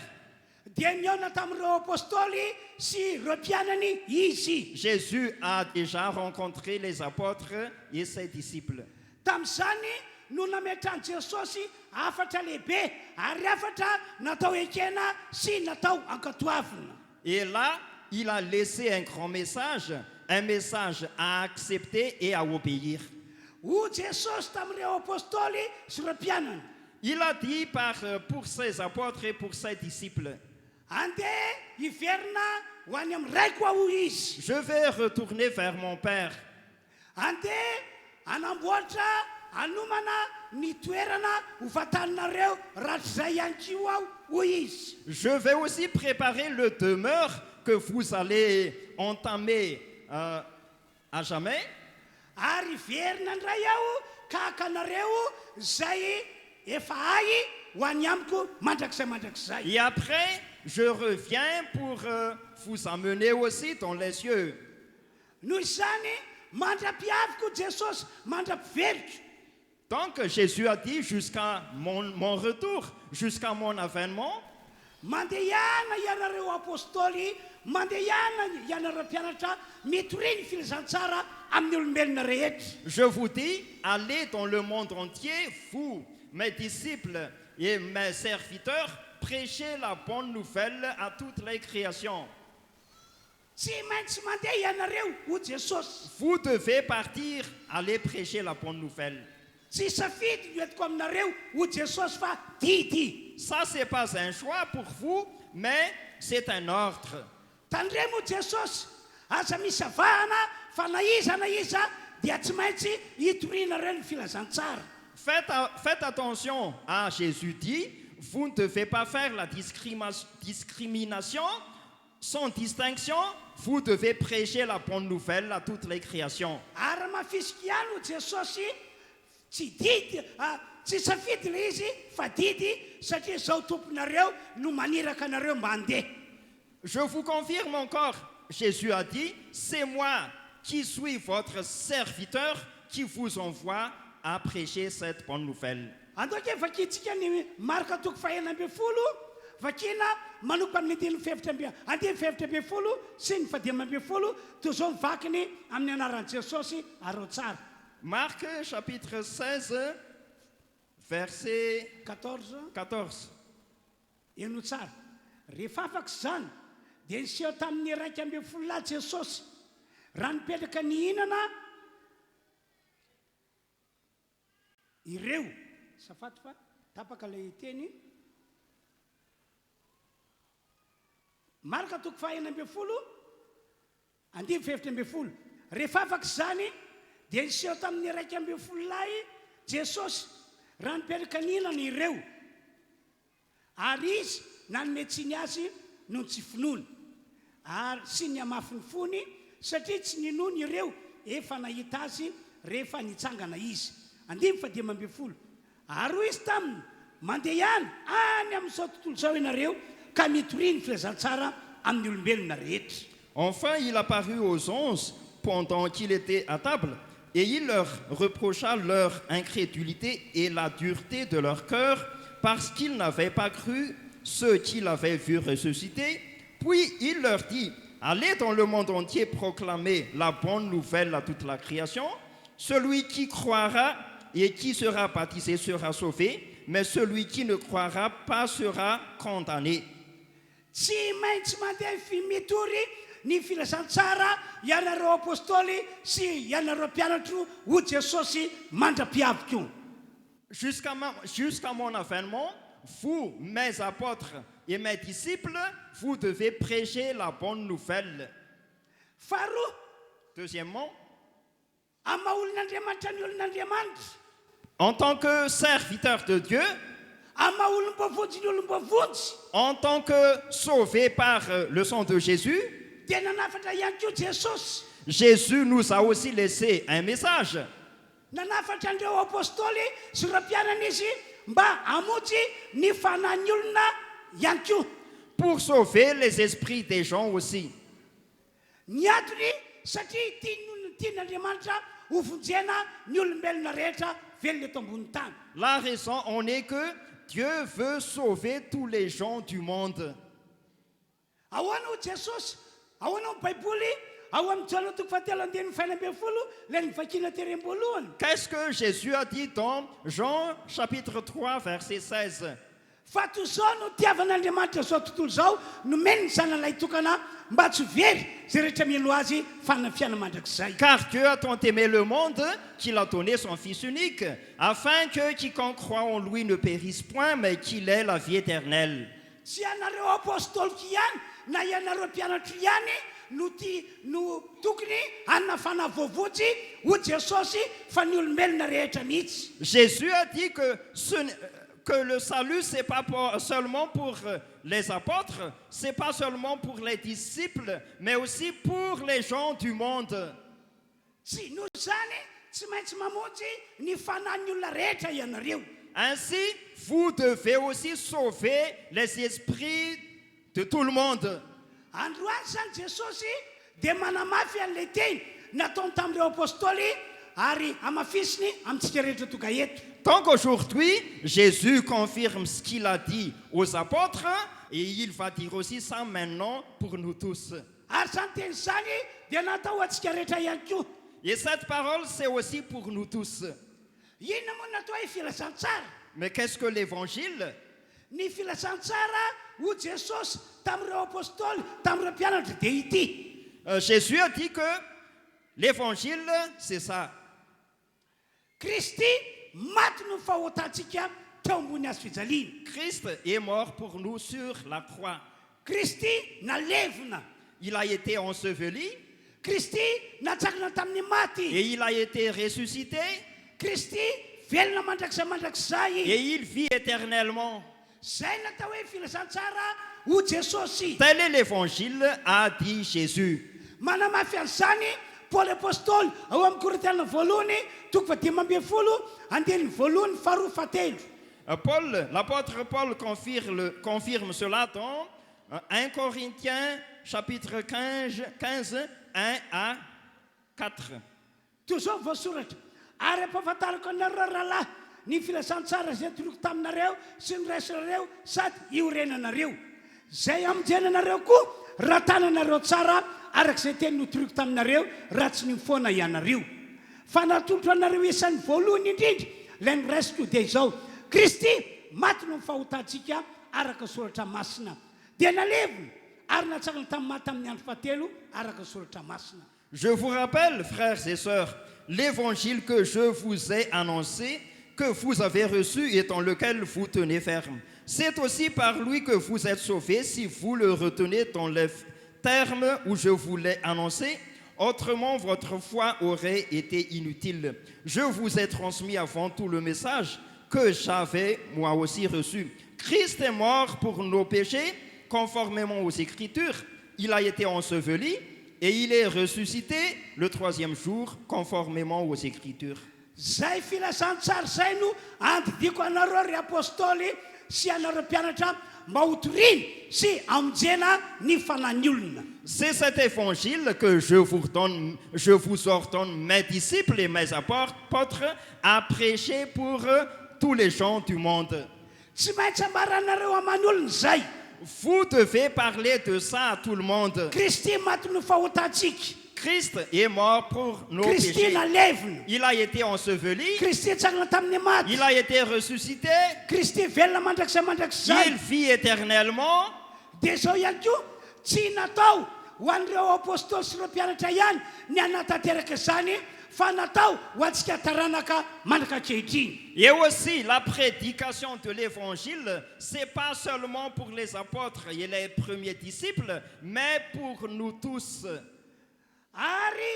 D: dia niona tamin'ireo apôstôly sy ireo mpianany izy.
F: Jésus a déjà rencontré les apôtres et ses disciples.
D: Tamin'izany no nametrany jesosy afatra lehibe ary afatra natao ekena sy natao ankatoavina.
F: Et là, il a laissé un grand message, un message à accepter et à obéir.
D: Ho jesosy tamin'ireo apôstôly sy ireo mpianany,
F: Il a dit pour ses apôtres et pour ses disciples,
D: andeha hiverina ho any amin'ny raiko aho izy.
F: je vais retourner vers mon Père.
D: Andeha anamboatra anomana ny toerana ho fataninareo rahatrizay ihany koa aho ho izy.
F: Je vais aussi préparer le demeure que vous allez entamer à jamais.
D: Ary verina ndray aho ka hakanareo zay efa hay ho any amiko mandrakizay.
F: Et après, je reviens pour vous amener aussi dans les cieux.
D: Noho izany mandra-piaviko jesosy mandra-piveriko.
F: Donc Jésus a dit jusqu'à mon retour, jusqu'à mon avènement,
D: Mandehana ianareo apôstôly, mandehana ianareo mpianatra mitoriny filazantsara amin'ny olombelona rehetra.
F: je vous dis, allez dans le monde entier, vous, mes disciples et mes serviteurs, prêchez la bonne nouvelle à toutes les créations.
D: Tsy maintsy mandeha ianareo ho Jesosy.
F: Vous devez partir, aller prêcher la bonne nouvelle.
D: Tsy safidy no entiko aminareo ho Jesosy fa didy.
F: Ça, c'est pas un choix pour vous, mais c'est un ordre.
D: Tandremo ho Jesosy, aza misy avahana fa na iza dia tsy maintsy hitorinareo ny filazantsara.
F: Faites attention à Jésus dit, vous ne devez pas faire la discrimination sans distinction, vous devez prêcher la bonne nouvelle à toutes les créations.
D: Ary mafisiky ihany ho Jesosy, tsy didy, tsy safidy le izy fa didy satria zao tomponareo no maniraka anareo mba handeha.
F: Je vous confirme encore, Jésus a dit, c'est moi qui suis votre serviteur qui vous envoie à prêcher cette bonne nouvelle.
D: Andoka vakintsika ny marika toko fahaenina ambin'ny folo, vakina manompa amin'ny andiny fefitra ambin'ny folo sy ny fadimy ambin'ny folo, toy izao mivakiny amin'ny anaran'i Jesosy arao tsara.
F: Marc chapitre 16, verset 14.
D: Eno tsara. Rehefa afaka izany dia niseho tamin'ny raika ambin'ny folo lahy Jesosy, raha nipetraka ny hinana ireo safaty fa tapaka ilay teny. Marika toko fahaenina ambin'ny folo, andimy fefitra ambin'ny folo. Rehefa afaka izany dia niseho tamin'ny raika ambin'ny folo lahy Jesosy, raha nipetraka ny hinana ireo, ary izy nanome tsiny azy no tsy finoana ary sy ny amafiny fony satria tsy ninoana ireo efa nahita azy rehefa nitsangana izy. Andimy fadimy ambin'ny folo. Ary hoy izy taminy, mandeha ihany any amin'izao tontolo izao ianareo ka mitoriny filazantsara amin'ny olombelona rehetra.
F: Enfin, il apparut aux 11 pendant qu'il était à table, et il leur reprocha leur incrédulité et la dureté de leur cœur, parce qu'ils n'avaient pas cru ceux qu'il avait vus ressusciter. Puis il leur dit, allez dans le monde entier proclamer la bonne nouvelle à toute la création. Celui qui croira et qui sera baptisé sera sauvé, mais celui qui ne croira pas sera condamné.
D: Tsy maintsy mandeha mitory ny filazantsara ianareo apôstôly sy ianareo mpianatro ho Jesosy mandra-piavaka io.
F: Jusqu'à mon avènement, vous, mes apôtres et mes disciples, vous devez prêcher la bonne nouvelle.
D: Faharoa,
F: Deuxièmement,
D: amin'ny maha olon'Andriamanitra ny olon'Andriamanitra,
F: en tant que serviteur de Dieu,
D: amin'ny maha olombavonjy ny olombavonjy,
F: en tant que sauvé par le sang de Jésus,
D: dia nanafatra ihany koa Jesosy.
F: Jésus nous a aussi laissé un message.
D: Nanafatra andreo apôstôly sy ireo mpianana izy mba hamonjy ny fanahin'ny olona ihany koa.
F: Pour sauver les esprits des gens aussi.
D: Ny antony satria tian'Andriamanitra hovonjena ny olombelona rehetra velona eto ambony tany.
F: La raison en est que Dieu veut sauver tous les gens du monde.
D: Ahoana ho Jesosy, ahoana ny baiboly, ao amin'ny Jona toko fahatelo andininy faina ambin'ny folo, ilay nivakiana terem-boalohany.
F: Qu'est-ce que Jésus a dit dans Jean chapitre 3 verset 16?
D: Fa toy izao no tiavan'Andriamanitra zao tontolo zao nomeny ny zanan'ilay tokana mba tsy very zay rehetra mino azy fanafiana mandrakizay.
F: Car Dieu a tant aimé le monde qu'il a donné son Fils unique, afin que quiconque croit en lui ne périsse point, mais qu'il ait la vie éternelle.
D: Tsy ianareo apôstôlika ihany na ianareo mpianatra ihany no tokony hanafana voavotsy ho Jesosy fa ny olombelona rehetra mihitsy.
F: Jésus a dit que le salut, c'est pas seulement pour les apôtres, c'est pas seulement pour les disciples, mais aussi pour les gens du monde.
D: Tsy noho zany tsy maintsy mamonjy ny fanahin'ny olona rehetra ianareo.
F: Ainsi, vous devez aussi sauver les esprits de tout le monde.
D: Androany zany Jesosy dia manamafy an'ilay teny nataony tamin'ireo apôstôly ary amafisiny amintsika rehetra tonga eto.
F: Tant qu'aujourd'hui, Jésus confirme ce qu'il a dit aux apôtres, et il va dire aussi ça maintenant pour nous tous.
D: Ary zany teny zany dia natao antsika rehetra ihany koa.
F: Et cette parole, c'est aussi pour nous tous.
D: Inona moa natao hoe filazantsara?
F: Mais qu'est-ce que l'évangile?
D: Ny filazantsara ho Jesosy tamin'ireo apôstôly, tamin'ireo mpianatra dia ity.
F: Jésus a dit que l'évangile, c'est ça.
D: Kristy maty no fahotantsika teo ambony hazo fijaliana.
F: Christ est mort pour nous sur la croix.
D: Kristy nalevina.
F: Il a été enseveli
D: Kristy natsakana tamin'ny maty.
F: et il a été ressuscité
D: Kristy velona mandrakizay
F: et il vit éternellement.
D: Zay natao hoe filazantsara ho Jesosy.
F: Tel est l'évangile, a dit Jésus.
D: Manamafy an'izany Paoly apôstôly ao amin'ny Korintiana voalohany toko faha 12 andininy voalohany faharoa fahatelo.
F: L'apôtre Paul confirme cela dans 1 Corinthiens chapitre 15, 1 à 4.
D: Toy zao voasoratra. Ary ampahafantarako anareo rahalahy ny filazantsara zay toloko taminareo sy ny raisirareo sady iorenanareo. Zay amonjenanareo koa raha tananareo tsara arak'izay teny notoriko taminareo raha tsy nifoana ianareo. Fa natolotro anareo isan'ny voalohany indrindra ilay noraisiko dia izao. Kristy maty no fahotantsika araka soratra masina. Dia nalevina ary natsakana tamin'ny maty tamin'ny andro fahatelo araka soratra masina.
F: Je vous rappelle, frères et sœurs, l'évangile que je vous ai annoncé, que vous avez reçu et dans lequel vous tenez ferme. C'est aussi par lui que vous êtes sauvés si vous le retenez dans les termes où je vous l'ai annoncé. Autrement, votre foi aurait été inutile. Je vous ai transmis avant tout le message que j'avais moi aussi reçu. Christ est mort pour nos péchés, conformément aux Écritures. Il a été enseveli et il est ressuscité le 3e jour, conformément aux Écritures.
D: Zay filazantsara zay no andidiko anareo ry apôstôly sy anareo mpianatra mba hotoriana sy amonjena ny fanahin'ny olona.
F: C'est cet évangile que je vous ordonne, mes disciples et mes apôtres, à prêcher pour tous les gens du monde.
D: Tsy maintsy ambaranareo amin'ny olona zay.
F: Vous devez parler de ça à tout le monde.
D: Kristy maty no fahotantsika.
F: Christ est mort pour nos
D: Kristy
F: péchés.
D: nalevina.
F: Il a été enseveli.
D: Kristy tsakana tamin'ny maty.
F: Il a été ressuscité.
D: Kristy velona mandrakizay.
F: Il vit éternellement.
D: Dia zao ihany koa tsy natao ho an'ireo apôstôly sy ireo mpianatra ihany ny hanatanteraka izany fa natao ho antsika taranaka mandraka-ankehitriny.
F: Et aussi, la prédication de l'évangile, c'est pas seulement pour les apôtres et les premiers disciples, mais pour nous tous.
D: Ary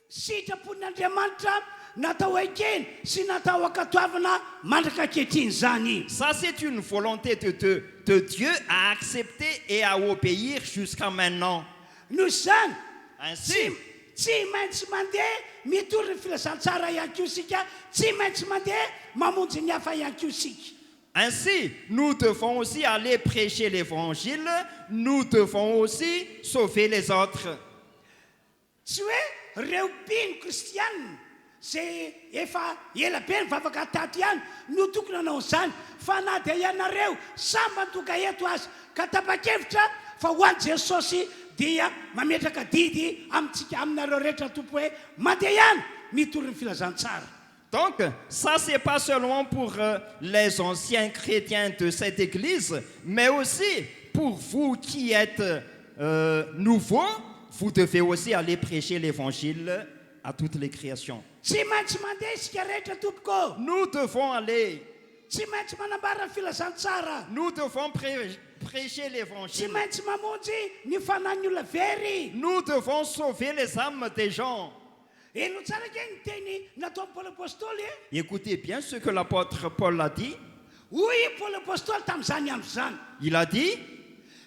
D: sitrapon'Andriamanitra natao ekeny sy natao akatoavana mandraka-ankehitriny zany.
F: Ça, c'est une volonté de Dieu à accepter et à obéir jusqu'à maintenant.
D: Noho zany
F: Ainsi,
D: tsy maintsy mandeha mitory ny filazantsara ihany koa isika, tsy maintsy mandeha mamonjy ny hafa ihany koa isika.
F: ainsi, nous devons aussi aller prêcher l'évangile, nous devons aussi sauver les autres.
D: Tsy hoe ireo mpino kristianina zay efa ela be mivavaka taty ihany no tokony anao zany fa na dia ianareo samy mantoka eto azy ka tapa-kevitra fa ho an'i Jesosy dia mametraka didy amintsika aminareo rehetra tompo hoe mandeha ihany mitory ny filazantsara.
F: Donc, ça, c'est pas seulement pour les anciens chrétiens de cette église, mais aussi pour vous qui êtes nouveaux, vous devez aussi aller prêcher l'évangile à toutes les créations.
D: Tsy maintsy mandeha isika rehetra tompoko.
F: Nous devons aller,
D: Tsy maintsy manambara ny filazantsara.
F: nous devons prêcher
D: Tsy
F: l'évangile.
D: maintsy mamonjy ny fanahy ny olona very.
F: Nous devons sauver les âmes des gens.
D: Eno tsara ke ny teny nataon'ny Paul apôstôly e.
F: Écoutez bien ce que l'apôtre Paul a dit.
D: Hoy Paul apôstôly tamin'izany andro zany.
F: Il a dit,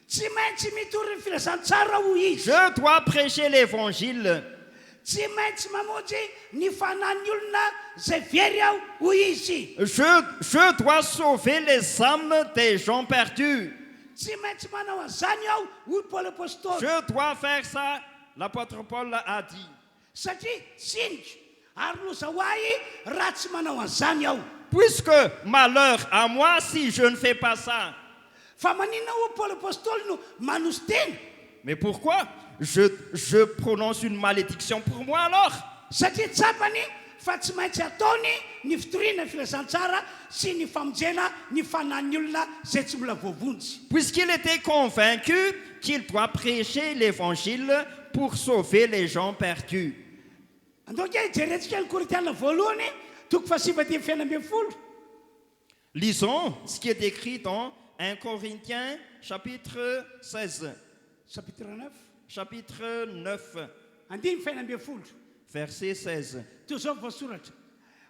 D: Tsy maintsy mitory ny filazantsara hoy izy.
F: je dois prêcher l'évangile.
D: Tsy maintsy mamonjy ny fanahy ny olona zay very aho hoy izy.
F: Je dois sauver les âmes des gens perdus.
D: Tsy maintsy manao an'izany aho hoy Paul apôstôly.
F: Je dois faire ça, l'apôtre Paul a dit.
D: Satria tsiniky ary loza ho ahy raha tsy manao an'izany aho.
F: Puisque malheur à moi si je ne fais pas ça.
D: Fa maninona ho Paul apôstôly no manosy teny.
F: Mais pourquoi je prononce une malédiction pour moi alors?
D: Satria tsapany fa tsy maintsy ataony ny fitoriana ny filazantsara sy ny famonjena ny fanahin'ny olona zay tsy mbola voavonjy.
F: Puisqu'il était convaincu qu'il doit prêcher l'évangile pour sauver les gens perdus.
D: Andoka ijerentsika ny Korintiana voalohany toko fahasivadimy fenina ambin'ny folo.
F: Lisons ce qui est écrit dans 1 Corinthiens chapitre 16,
D: Chapitre 9
F: chapitre 9,
D: andimy fenina ambin'ny folo.
F: verset 16.
D: Toy zao voasoratra.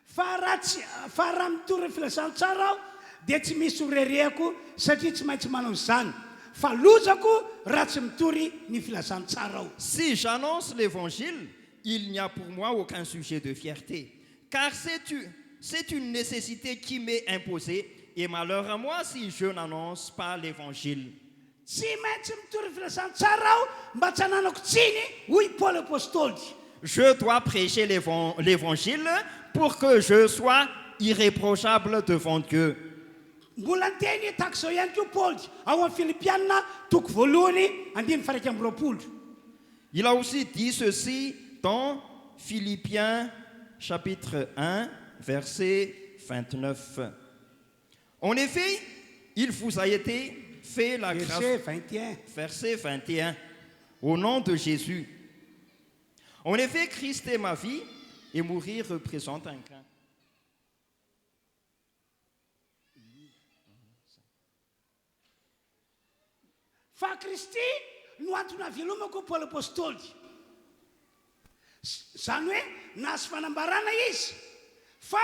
D: Fa raha mitory ny filazantsara aho dia tsy misy horereko satria tsy maintsy manao izany. Fa lozako raha tsy mitory ny filazantsara aho.
F: Si j'annonce l'évangile, il n'y a pour moi aucun sujet de fierté, car c'est une nécessité qui m'est imposée, et malheur à moi si je n'annonce pas l'évangile.
D: Tsy maintsy mitory ny filazantsara aho mba tsy hananako tsiny hoy Paul apôstôly.
F: Je dois prêcher l'évangile pour que je sois irréprochable devant Dieu.
D: Mbola nteny tahaka izao ihany koa Paul ao amin'ny Filipianina toko voalohany andiny faha 20.
F: Il a aussi dit ceci dans Philippiens chapitre 1, verset 29. En effet, il vous a été fait la grâce.
D: Verset 21.
F: Verset 21. Au nom de Jésus. En effet, Christ est ma vie et mourir représente un gain.
D: Fa Kristy no antony avelomako Paul apôstôly. Zany hoe nahazo fanambarana izy fa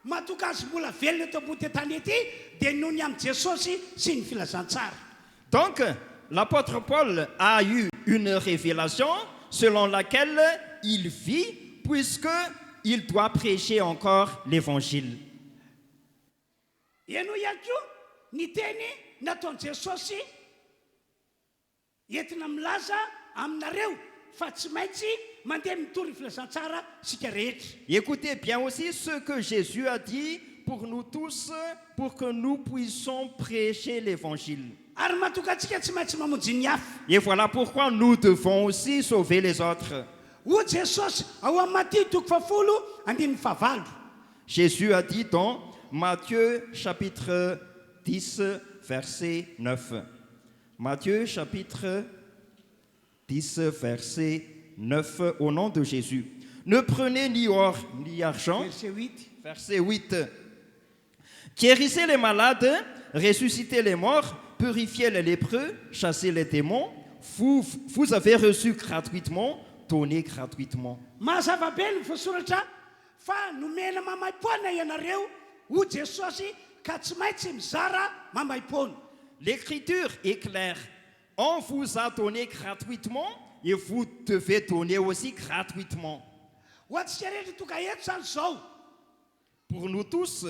D: matoka azy mbola velona eto ambony tany ety dia noho ny amin'i Jesosy sy ny filazantsara.
F: Donc, l'apôtre Paul a eu une révélation selon laquelle il vit puisqu'il doit prêcher encore l'évangile.
D: Ianao ihany koa ny teny nataon'i Jesosy entina milaza aminareo fa tsy maintsy mandeha mitory filazantsara sika rehetra.
F: Écoutez bien aussi ce que Jésus a dit pour nous tous, pour que nous puissions prêcher l'évangile.
D: Ary matoka antsika tsy maintsy mamonjy ny hafa.
F: Et voilà pourquoi nous devons aussi sauver les autres.
D: Hoy Jesosy ao amin'ny Matthieu toko 10:9.
F: Jésus a dit dans Matthieu chapitre 10, verset 9. Matthieu chapitre 10, verset 9, au nom de Jésus. Ne prenez ni or ni argent.
D: Verset 8.
F: Verset 8. Guérissez les malades, ressuscitez les morts, purifiez les lépreux, chassez les démons. Vous avez reçu gratuitement, donnez gratuitement.
D: Mazava be ny voasoratra fa nomena mamaim-poana ianareo hoy Jesosy ka tsy maintsy mizara mamaim-poana.
F: L'écriture est claire. On vous a donné gratuitement et vous devez donner aussi gratuitement.
D: Ho antsika rehetra toka eto zany zao.
F: Pour nous tous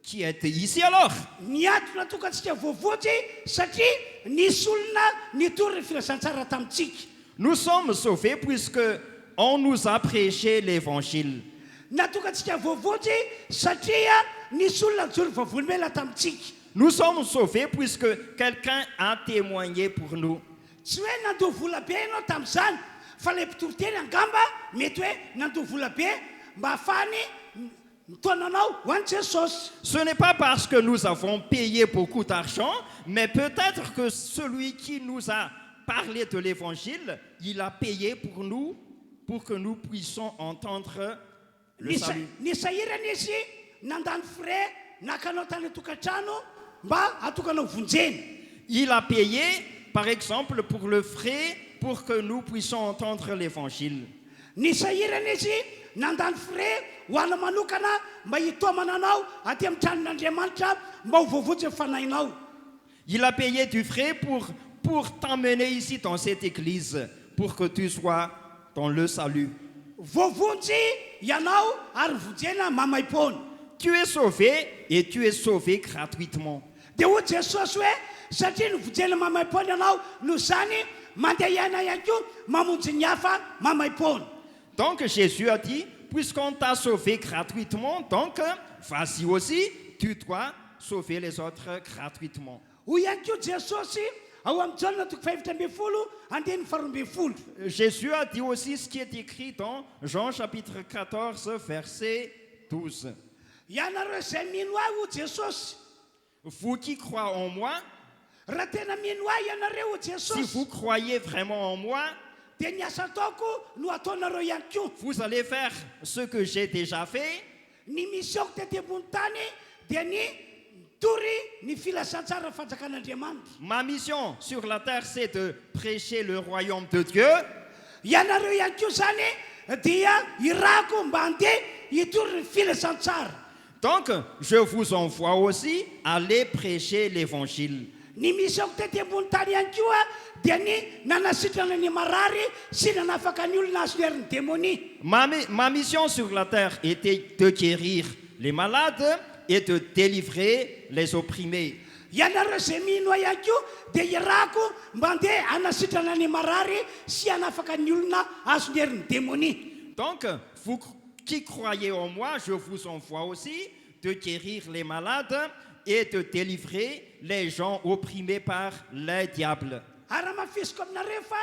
F: qui êtes ici alors,
D: Ny atona toka antsika voavoatsy satria nisy olona nitory ny filazantsara tamintsika.
F: nous sommes sauvés puisque on nous a prêché l'évangile.
D: natokantsika voavotsy satria nisy olona jory vavonymela tamintsika.
F: Nous sommes sauvés puisque quelqu'un a témoigné pour nous.
D: Tsy hoe nandoha vola be ianao tamin'izany fa le mpitoroteny angamba mety hoe nandoha vola be mba ahafahany mitonanao ho an'i Jesosy.
F: Ce n'est pas parce que nous avons payé beaucoup d'argent, mais peut-être que celui qui nous a parlé de l'évangile, il a payé pour nous, pour que nous puissions entendre le salut.
D: Ny sahirana izy nandany frais nakanao tany tokantrano mba atokanao vonjeny.
F: Il a payé, par exemple, pour le frais, pour que nous puissions entendre l'évangile.
D: Ny sahirana izy nandany frais ho ana manokana mba hitomana anao aty amin'ny tranon'Andriamanitra mba ho voavotsy ny fanahinao.
F: Il a payé du frais pour t'emmener ici dans cette église, pour que tu sois dans le salut.
D: Voavonjy ianao ary vonjena mamaim-pona.
F: Tu es sauvé et tu es sauvé gratuitement.
D: Dia hoy Jesosy hoe satria ny vonjena mamaim-pona ianao no zany mandeha ihany ihany koa mamonjy ny hafa mamaim-pona.
F: Donc Jésus a dit, puisqu'on t'a sauvé gratuitement, donc vas-y aussi, tu dois sauver les autres gratuitement.
D: Hoy ihany koa Jesosy ao amin'ny Jaona 15:12.
F: Jésus a dit aussi ce qui est écrit dans Jean chapitre 14, verset 12.
D: Ianareo izay mino ahy ho Jesosy,
F: Vous qui croyez en moi,
D: raha tena mino ahy ianareo ho
F: si
D: Jesosy,
F: vous croyez vraiment en moi,
D: dia ny asa ataoko no ataonareo ihany koa.
F: vous allez faire ce que j'ai déjà fait.
D: Ny misioko tety ambony tany dia ny tory ny filasan-tsara fanjakan'Andriamanitra.
F: Ma mission sur la terre, c'est de prêcher le royaume de Dieu.
D: Ianareo ihany koa zany dia irako mba handeha hitory ny filasan-tsara.
F: Donc, je vous envoie aussi aller prêcher l'évangile.
D: Ny misioko tety ambony tany ihany koa dia ny nanasitrana ny marary sy nanafaka ny olona azo herin'ny démonie.
F: Ma mission sur la terre était de guérir les malades et de délivrer les opprimés.
D: Ianareo izay mino ahy ihany koa dia irako mba handeha hanasitrana ny marary sy hanafaka ny olona azo herin'ny démonie.
F: Donc, vous qui croyez en moi, je vous envoie aussi de guérir les malades et de délivrer les gens opprimés par les diables.
D: Ary mafisiko aminareo fa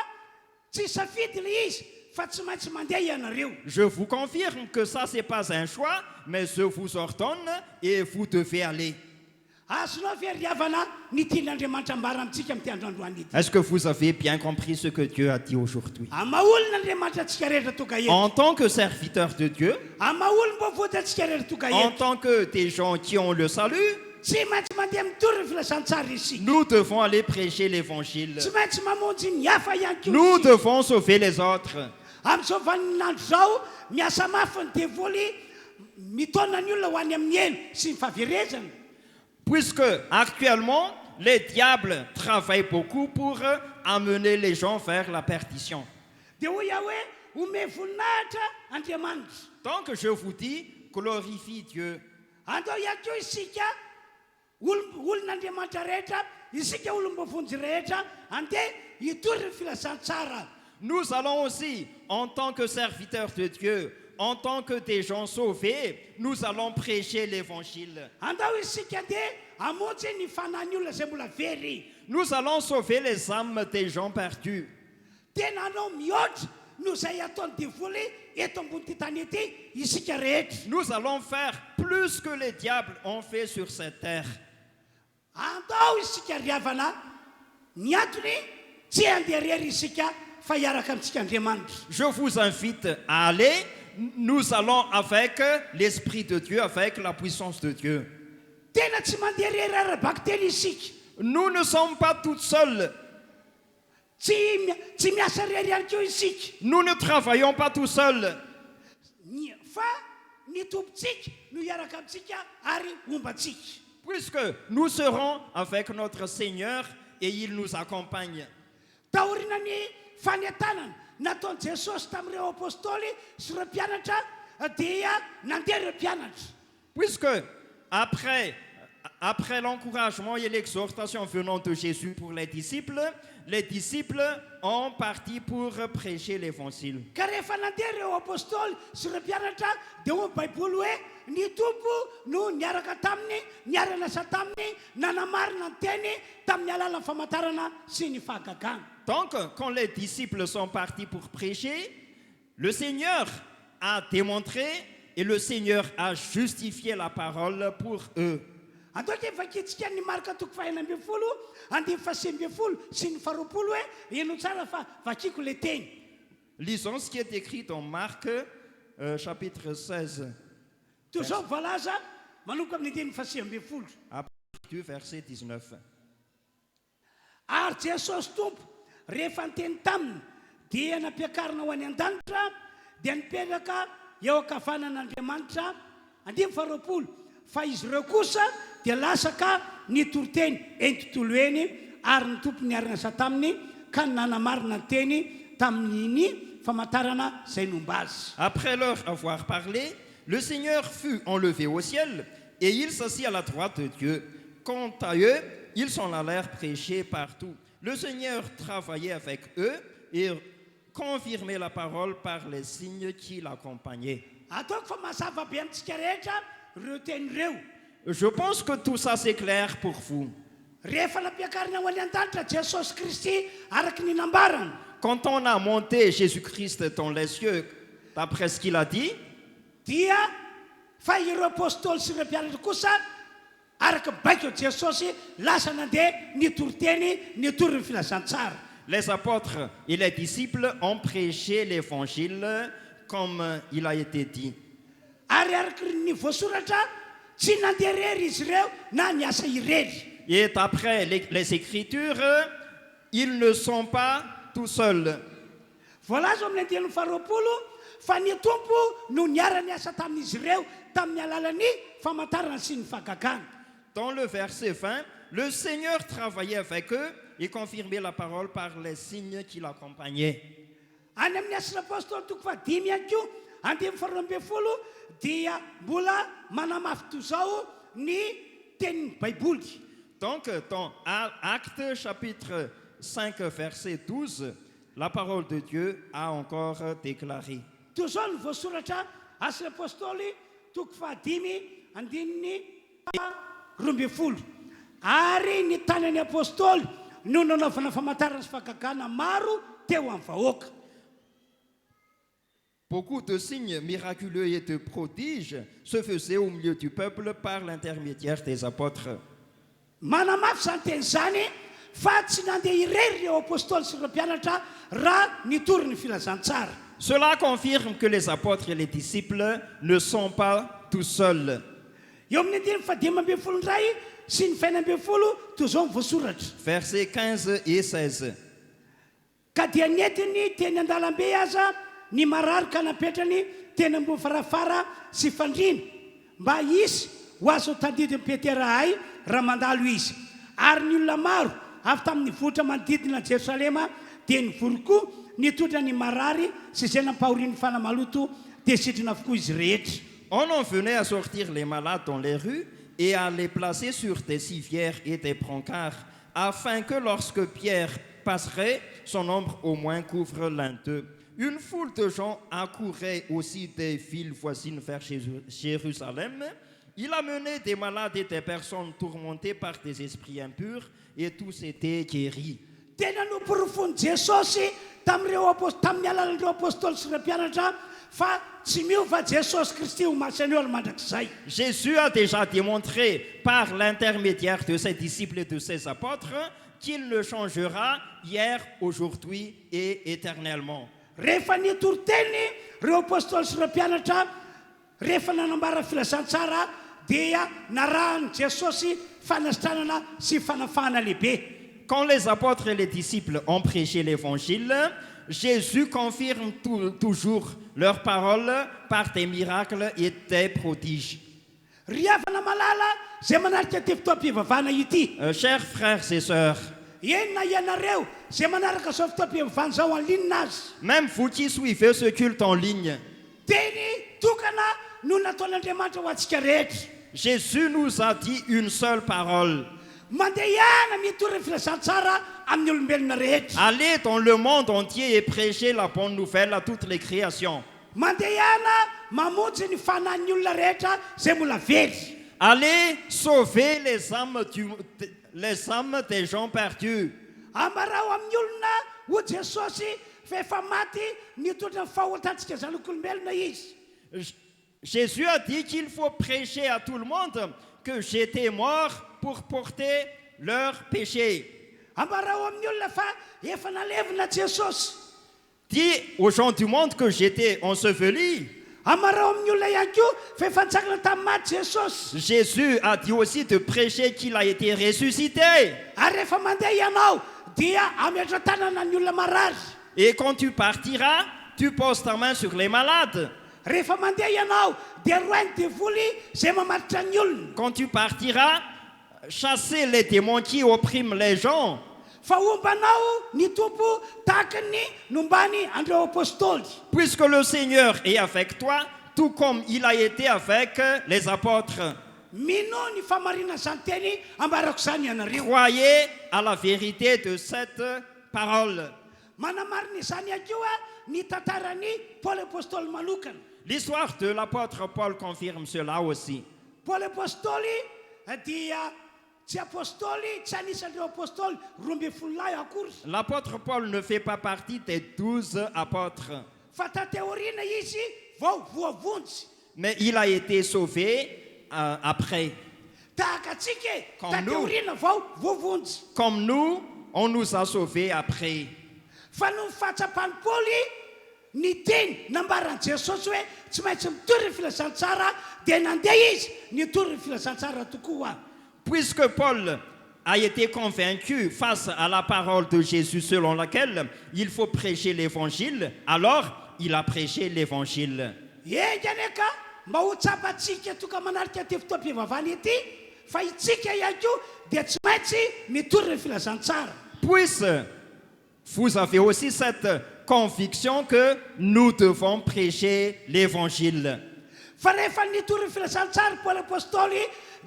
D: tsy safidy le izy fa tsy maintsy mandeha ianareo.
F: Je vous confirme que ça, c'est pas un choix, mais je vous ordonne et vous devez aller.
D: Azonao ve ry havana ny tian'Andriamanitra ambara amintsika amin'ity androandroany ity.
F: Est-ce que vous avez bien compris ce que Dieu a dit aujourd'hui?
D: Amaolon'Andriamanitra antsika rehetra toka eto.
F: En tant que serviteur de Dieu,
D: Amaolom-boavoatra antsika rehetra toka
F: en
D: eto.
F: tant que des gens qui ont le salut,
D: Tsy maintsy mandeha mitory ny filasan-tsara isika.
F: nous devons aller prêcher l'évangile.
D: Tsy maintsy mamonjy ny hafa ihany koa
F: Nous
D: isika.
F: devons sauver les autres.
D: Amin'izao vaninandro zao miasa mafy ny devoly mitona ny olona ho any amin'ny elo sy ny fahaverezana.
F: Puisque actuellement, les diables travaillent beaucoup pour amener les gens vers la perdition.
D: Dia hoy aho hoe ome voninahitra Andriamanitra.
F: Donc je vous dis, glorifie Dieu.
D: Andao ihany koa isika olon'Andriamanitra rehetra, isika olom-bavonjy rehetra andeha hitory ny filasan-tsara.
F: Nous allons aussi, en tant que serviteurs de Dieu, en tant que des gens sauvés, nous allons prêcher l'évangile.
D: Andao isika andeha hamonjy ny fanahin'ny olona izay mbola very.
F: Nous allons sauver les âmes des gens perdus.
D: Tena anao mihoatra no izay ataon'ny devoly eto ambony tany ety isika rehetra.
F: Nous allons faire plus que les diables ont fait sur cette terre.
D: Andao isika ry havana, ny antony tsy handeha rery isika fa hiaraka amintsika Andriamanitra.
F: Je vous invite à aller. Nous allons avec l'Esprit de Dieu, avec la puissance de Dieu.
D: Tena tsy mandeha rery ara-baka teny isika.
F: Nous ne sommes pas toutes seules.
D: Tsy miasa rery ihany koa isika.
F: Nous ne travaillons pas tout seuls.
D: Fa ny tompontsika no hiaraka amintsika ary ombantsika.
F: Puisque nous serons avec notre Seigneur et il nous accompagne.
D: Tahorina ny fanentanana nataon'i Jesosy tamin'ireo apôstôly sy ireo mpianatra dia nandeha ireo mpianatra.
F: Puisque après après l'encouragement et l'exhortation venant de Jésus pour les disciples ont parti pour prêcher l'évangile.
D: Ka rehefa nandeha ireo apôstôly sy ireo mpianatra dia ho baiboly hoe ny tompo no niaraka taminy niara-nasa taminy nanamarina ny teny tamin'ny alalan'ny famantarana sy ny fahagagana.
F: Donc, quand les disciples sont partis pour prêcher, le Seigneur a démontré et le Seigneur a justifié la parole pour eux.
D: Antoka vakitsika ny marika toko fahaenina ambin'ny folo andimy faha ambin'ny folo sy ny faharoapolo hoe eno tsara fa vakiko le teny.
F: Lisons ce qui est écrit dans Marc chapitre 16,
D: Toy izao voalaza manomboka amin'ny andiny faha ambin'ny folo.
F: à partir du verset 19.
D: Ary Jesosy tompo rehefa niteny taminy dia nampiakarina ho any an-danitra dia nipetraka eo ankavanan'Andriamanitra. Andimy faharoapolo. Fa izy ireo kosa dia lasaka nitoroteny eny tontolo eny ary ny tompo niara-nasa taminy ka nanamarina ny teny tamin'ny famantarana izay nomba azy.
F: Après leur avoir parlé, le Seigneur fut enlevé au ciel et il s'assit à la droite de Dieu. Quant à eux, ils s'en allèrent prêcher partout. Le Seigneur travaillait avec eux et confirmait la parole par les signes qui l'accompagnaient.
D: Ataoko fa mazava be amintsika rehetra ireo teny ireo.
F: Je pense que tout ça c'est clair pour vous.
D: Rehefa nampiakarina ho any an-danitra Jesosy Kristy araky ny nambarana.
F: Quand on a monté Jésus-Christ dans les cieux, d'après ce qu'il a dit,
D: Dia fa ireo apôstôly sy ireo mpianatra kosa araky baiko Jesosy lasa nandeha nitoroteny nitory ny filazantsara.
F: les apôtres et les disciples ont prêché l'évangile comme il a été dit.
D: Ary araky ny voasoratra tsy nandeha irery izy ireo na niasa irery.
F: Et d'après les Écritures, ils ne sont pas tout seuls.
D: Voalaza amin'ny andininy faharoapolo fa ny tompo no niara-niasa tamin'izy ireo tamin'ny alalan'ny famantarana sy ny fahagagana.
F: Dans le verset 20, le Seigneur travaillait avec eux et confirmait la parole par les signes qui l'accompagnaient.
D: Any amin'ny asan'ny apôstôly toko fahadimy ihany koa andimy faharoa ambin'ny folo dia mbola manamafy toy izao ny tenin'ny baiboly.
F: Donc, dans Actes chapitre 5, verset 12, la parole de Dieu a encore déclaré.
D: Toy izao ny voasoratra asan'ny apôstôly toko fahadimy andininy roa ambin'ny folo. Ary ny tanan'ny apôstôly no nanaovana famantarana sy fahagagana maro teo amin'ny vahoaka.
F: Beaucoup de signes miraculeux et de prodiges se faisaient au milieu du peuple par l'intermédiaire des apôtres.
D: Manamafy izany teny izany fa tsy nandeha irery ireo apôstôly sy ireo mpianatra raha nitory ny filazantsara.
F: Cela confirme que les apôtres et les disciples ne sont pas tout seuls.
D: Eo amin'ny andiny fahadimy ambin'ny folo indray sy ny faina ambin'ny folo toy izao ny voasoratra.
F: Versets 15 et 16.
D: Ka dia nientiny teny an-dalambe aza ny marary ka napetrany teny ambony farafara sy fandrina mba isy ho azo tandidiny Peterahay raha mandalo izy. Ary ny olona maro avy tamin'ny vohitra manodidina Jerosalema dia nivory koa nitondra ny marary sy izay nampahorian'ny fanamaloto dia sitrana avokoa izy rehetra.
F: On en venait à sortir les malades dans les rues et à les placer sur des civières et des brancards, afin que lorsque Pierre passerait, son ombre au moins couvre l'un d'eux. Une foule de gens accourait aussi des villes voisines vers Jérusalem. Il amenait des malades et des personnes tourmentées par des esprits impurs, et tous étaient guéris.
D: Tena nomporofony Jesosy tamin'ny alalan'ireo apôstôly sy ireo mpianatra fa tsy miova Jesosy Kristy ho masany olo mandrakizay.
F: Jésus a déjà démontré par l'intermédiaire de ses disciples et de ses apôtres qu'il ne changera hier, aujourd'hui et éternellement.
D: Rehefa nitory teny ireo apôstôly sy ireo mpianatra rehefa nanambara filazantsara dia narahany Jesosy fanasitranana sy fanafahana lehibe.
F: Quand les apôtres et les disciples ont prêché l'évangile, Jésus confirme toujours leurs paroles par des miracles et des prodiges.
D: Ry havana malala zay manarika ty fotoam-pivavahana ity.
F: Chers frères et sœurs,
D: Enona ianareo zay manaraka zao fotoam-pivavahana zao en ligne azy.
F: même vous qui suivez ce culte en ligne,
D: Teny tokana no nataon'Andriamanitra ho antsika rehetra.
F: Jésus nous a dit une seule parole.
D: mandeha ihana mitory ny filazantsara amin'ny olombelona rehetra.
F: Allez dans le monde entier et prêchez la bonne nouvelle à toutes les créations.
D: mandeha ihana mamonjy ny fanahin'ny olona rehetra zay mbola very.
F: Allez sauver les âmes des gens perdus.
D: amarao amin'ny olona ho jesosy fa efa maty nitondra ny fahotantsika zanak'olombelona izy.
F: Jésus a dit qu'il faut prêcher à tout le monde que j'étais mort pour porter leurs péchés.
D: amarao amin'ny olona fa efa nalevina Jesosy.
F: Dis aux gens du monde que j'étais enseveli.
D: amarao amin'ny olona ihany koa fa efa nitsangana tamin'ny maty Jesosy.
F: Jésus a dit aussi de prêcher qu'il a été ressuscité.
D: ary rehefa mandeha ianao dia ametra tanana ny olona marary.
F: Et quand tu partiras, tu poses ta main sur les malades.
D: rehefa mandeha ianao dia roainy devoly zay mamatitra ny olona.
F: Quand tu partiras, chasser les démons qui oppriment les gens.
D: fa ombanao ny tompo tahaka ny nombany andreo apôstôly.
F: Puisque le Seigneur est avec toi, tout comme il a été avec les apôtres.
D: mino ny famarina zany teny ambarako zany ianareo.
F: Croyez à la vérité de cette parole.
D: manamarina izany akeo ny tantarany Paul apôstôly manokana.
F: L'histoire de l'apôtre Paul confirme cela aussi.
D: Paul apôstôly dia tsy apôstôly tsy anisan'ireo apôstôly 12 lahy akory.
F: L'apôtre Paul ne fait pas partie des 12 apôtres,
D: fa tateoriana izy vao voavonjy.
F: mais il a été sauvé après.
D: tahaka atsika
F: Comme
D: tateoriana vao voavonjy.
F: Comme nous, on nous a sauvés après.
D: fa no fahatsapany Paoly ny teny nambaran'i Jesosy hoe tsy maintsy mitory ny filazantsara dia nandeha izy nitory ny filazantsara tokoa.
F: Puisque Paul a été convaincu face à la parole de Jésus selon laquelle il faut prêcher l'évangile, alors il a prêché l'évangile.
D: engany ka mba ho tsapatsika toka manarika ty fotoam-pivavany ity fa itsika ihany koa dia tsy maintsy mitory ny filazantsara.
F: Puisque vous avez aussi cette conviction que nous devons prêcher l'évangile.
D: fa rehefa nitory ny filazantsara Paul apôstôly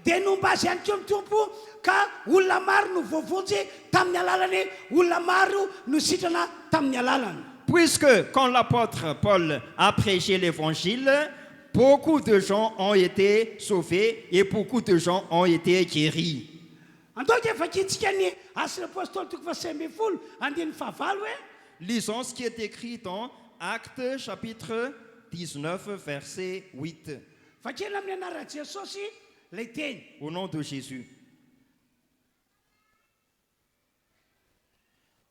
D: dia nomba azy ihany koa ny tompo ka olona maro no voavonjy tamin'ny alalany, olona maro no sitrana tamin'ny alalany.
F: Puisque quand l'apôtre Paul a prêché l'évangile, beaucoup de gens ont été sauvés et beaucoup de gens ont été guéris.
D: andoka efa kitsika ny asy apôstôly toko fa 5 andiny fahavalo hoe
F: Lisons ce qui est écrit dans Actes chapitre 19 verset 8.
D: fakely amin'ny anaran'i Jesosy lay teny.
F: Au nom de Jésus.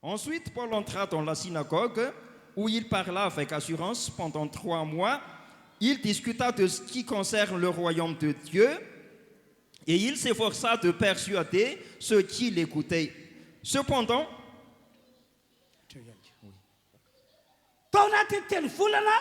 F: Ensuite, Paul entra dans la synagogue où il parla avec assurance pendant 3 mois. Il discuta de ce qui concerne le royaume de Dieu et il s'efforça de persuader ceux qui l'écoutaient. Cependant,
D: tao anaty telo volana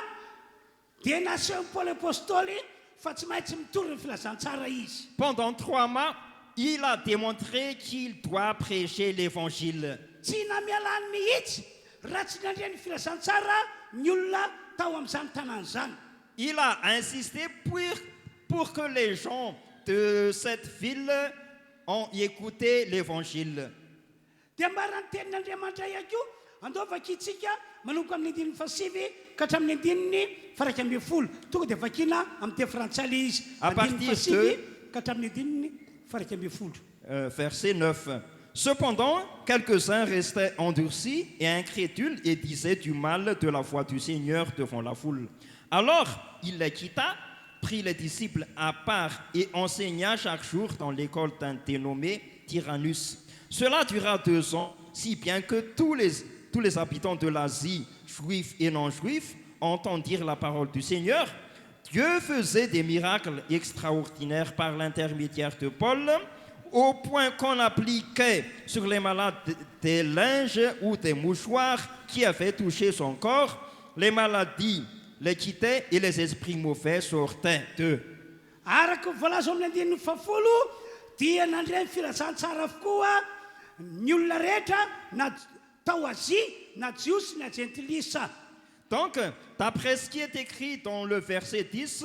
D: dia naseho Paul apôstôly fa tsy maintsy mitory ny filazantsara izy.
F: pendant 3 mois, il a démontré qu'il doit prêcher l'évangile.
D: tsy namialany mihitsy raha tsy nandrea ny filazantsara ny olona tao amin'izany tanàna zany.
F: Il a insisté pour que les gens de cette ville ont écouté l'évangile.
D: dia mbarany tenin'Andriamanitra ihany koa andaovaka itsika manomboka amin'ny andininy fasivy ka hatramin'ny andininy faraka ambin'ny folo tonga dia vakina amin'ny teny frantsay izy
F: À
D: andininy
F: partir
D: fasivy
F: de-
D: ka hatramin'ny andininy faraka ambin'ny folo.
F: Verset 9. Cependant, quelques-uns restaient endurcis et incrédules et disaient du mal de la voix du Seigneur devant la foule. Alors, il les quitta, prit les disciples à part et enseigna chaque jour dans l'école d'un dénommé Tyrannus. Cela dura 2 ans, si bien que tous les habitants de l'Asie, juifs et non-juifs, entendirent la parole du Seigneur. Dieu faisait des miracles extraordinaires par l'intermédiaire de Paul, au point qu'on appliquait sur les malades des linges ou des mouchoirs qui avaient touché son corps. Les maladies les quittaient et les esprits mauvais sortaient d'eux.
D: araka voalaza amin'ny andininy fafolo dia nandray ny filazantsara avokoa ny olona rehetra na tao Azia na jiosy na gentilisa.
F: Donc, d'après ce qui est écrit dans le verset 10,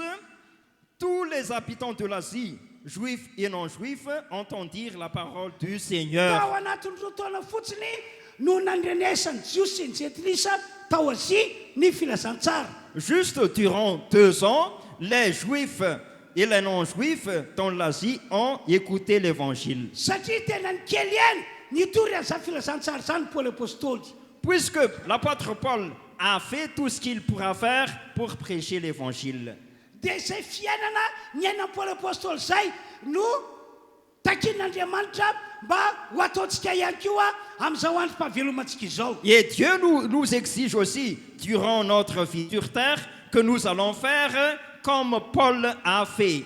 F: tous les habitants de l'Asie juifs et non-juifs, entendent dire la parole du Seigneur.
D: tao anatin'ny roa taona fotsiny no nandrenesany jiosy sy ny jetrisa tao azy ny filazantsara.
F: Juste durant 2 ans, les juifs et les non-juifs dans l'Asie ont écouté l'évangile.
D: Satria tena ny kely ihany nitory aza filazantsara zany Paul apôstôly.
F: Puisque l'apôtre Paul a fait tout ce qu'il pourra faire pour prêcher l'évangile.
D: Dia izay fiainana niainan'ny Paul apôstôly zay no takin'Andriamanitra mba ho ataontsika ihany koa amin'izao andro mpahavelomantsika izao.
F: Et Dieu nous exige aussi, durant notre vie sur terre, que nous allons faire comme Paul a fait.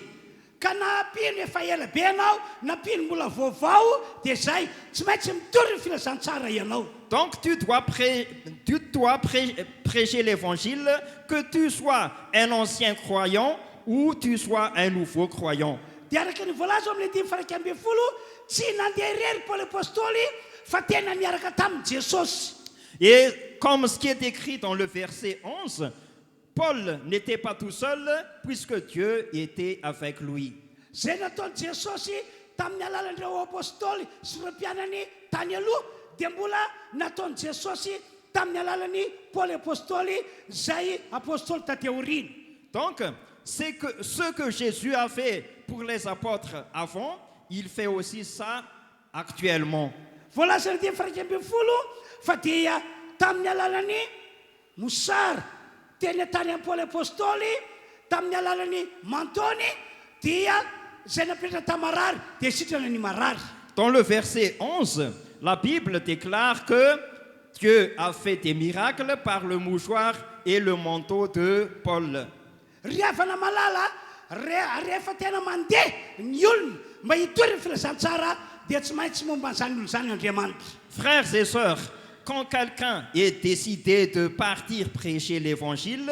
D: Ka na pino efa ela be ianao na pino mbola vaovao dia zay tsy maintsy mitory ny filazantsara ianao.
F: Donc tu dois prêcher l'évangile, que tu sois un ancien croyant ou tu sois un nouveau croyant.
D: Dia araka ny voalaza amin'ny 10:12 tsy nandeha irery Paul apôstôly fa tena niaraka tamin'i Jesosy.
F: Et comme ce qui est écrit dans le verset 11, Paul n'était pas tout seul puisque Dieu était avec lui.
D: Zay nataon'i Jesosy tamin'ny alalan'ireo apôstôly sy ireo mpianany tany aloha dia mbola nataon'i Jesosy tamin'ny alalan'ny Paul apôstôly zay apôstôly taty aoriana.
F: Donc, c'est que ce que Jésus a fait pour les apôtres avant, il fait aussi ça actuellement.
D: Voalaza ny 10:12 fa dia tamin'ny alalan'ny mosara teny tany amin'ny Paul apôstôly tamin'ny alalan'ny mantony dia zay napetra tamarary dia sitrana ny marary.
F: Dans le verset 11, la Bible déclare que Dieu a fait des miracles par le mouchoir et le manteau de Paul.
D: Riavana malala rehefa tena mandeha ny olona mba hitory ny filazantsara dia tsy maintsy momba an'izany olo zany Andriamanitra.
F: Frères et sœurs, quand quelqu'un est décidé de partir prêcher l'évangile,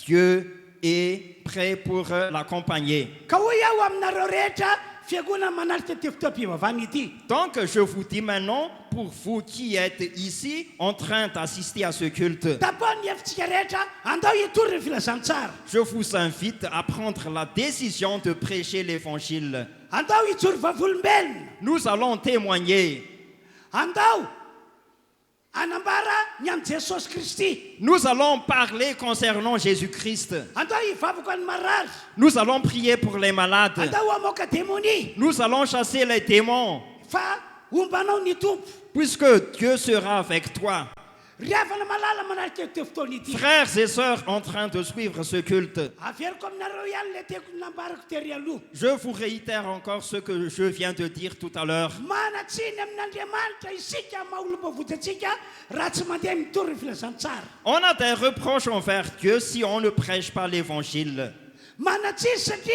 F: Dieu est prêt pour l'accompagner.
D: Ka hoy aho aminareo rehetra fiangonana manaritra ty fitoam-pivavahana ity.
F: Donc, je vous dis maintenant, pour vous qui êtes ici en train d'assister à ce culte,
D: Tapao ny hevintsika rehetra andao hitory ny filazantsara.
F: je vous invite à prendre la décision de prêcher l'évangile.
D: Andao hitsory vavolombelona.
F: Nous allons témoigner.
D: Andao anambara ny amin'ny Jesosy Kristy.
F: Nous allons parler concernant Jésus-Christ.
D: Andao hivavaka ny marary.
F: Nous allons prier pour les malades.
D: Andao hamoaka démonie.
F: Nous allons chasser les démons,
D: Fa ombanao ny tompo.
F: puisque Dieu sera avec toi.
D: Riavana malala manarika ity fotoana ity.
F: Frères et sœurs en train de suivre ce culte,
D: Averiko aminareo ihany le tiako nambarako tery aloha.
F: je vous réitère encore ce que je viens de dire tout à l'heure.
D: Manatsiny amin'Andriamanitra isika maha-olom-bavotantsika raha tsy mandeha mitory ny filazantsara.
F: On a des reproches envers Dieu si on ne prêche pas l'évangile.
D: Manatsiny satria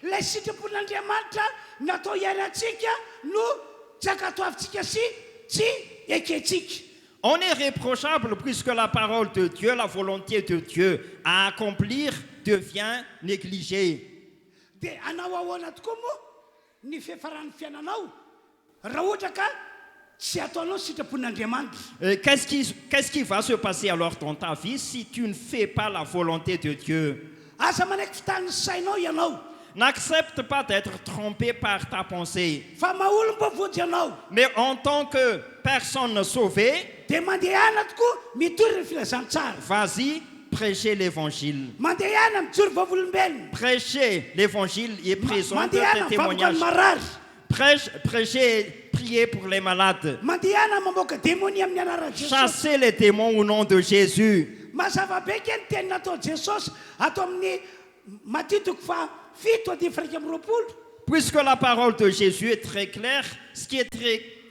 D: ilay sitrapon'Andriamanitra natao iainantsika no tsy akatoavintsika sy tsy ekentsika.
F: On est réprochable puisque la parole de Dieu, la volonté de Dieu à accomplir devient négligée.
D: Dia anao ahoana tokoa moa ny fiafaran'ny fiainanao raha ohatra ka tsy ataonao sitrapon'Andriamanitra.
F: Qu'est-ce qui va se passer alors dans ta vie si tu ne fais pas la volonté de Dieu?
D: Aza manaiky fitan'ny sainao ianao
F: N'accepte pas d'être trompé par ta pensée.
D: fa maha-olom-bavotsy ianao
F: Mais en tant que personne sauvée,
D: dia mandehana tokoa mitory ny filazantsara.
F: vas-y, prêchez l'évangile.
D: Mandehana mijory vavolombelona.
F: Prêchez l'évangile et présente
D: Mandehana
F: tes
D: mivaboka ny
F: témoignages.
D: marary.
F: Prêchez, priez pour les malades.
D: Mandehana mamoaka démonie amin'ny anaran'i Jesosy.
F: Chassez les démons au nom de Jésus.
D: Mazava be kely teny natao Jesosy ato amin'ny matitiko fa fito ady efaraika amin'ny roapolo.
F: Puisque la parole de Jésus est très claire, ce qui est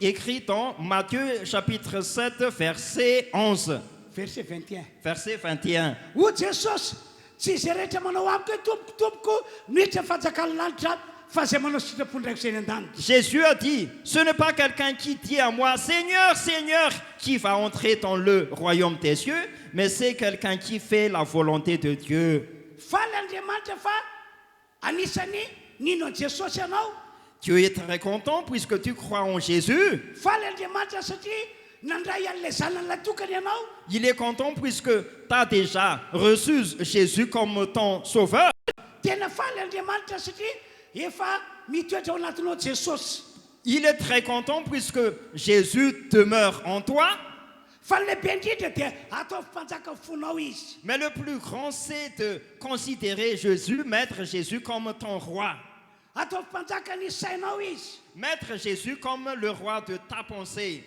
F: écrit dans Matthieu chapitre 7, verset 11.
D: Verset 21.
F: Verset 21.
D: Hoy Jesosy tsy izay rehetra manao amiko hoe tompoko miditra fanjakana lanitra fa zay manao sitrapondraiko zay ny an-danitra.
F: Jésus a dit, ce n'est pas quelqu'un qui dit à moi, Seigneur, Seigneur, qui va entrer dans le royaume des cieux, mais c'est quelqu'un qui fait la volonté de Dieu.
D: Faly Andriamanitra fa anisany nino an Jesosy ianao.
F: Dieu est très content puisque tu crois en Jésus.
D: Faly Andriamanitra satria nandray an'ilay zanany latokany ianao.
F: Il est content puisque tu as déjà reçu Jésus comme ton sauveur.
D: Tena faly Andriamanitra satria efa mitoetra ao anatinao Jesosy.
F: Il est très content puisque Jésus demeure en toi.
D: Fa ny lehibe indrindra dia ataovy mpanjaka fonao izy.
F: Mais le plus grand, c'est de considérer Jésus, mettre Jésus comme ton roi.
D: Ataovy mpanjaka ny sainao izy.
F: Mettre Jésus comme le roi de ta pensée.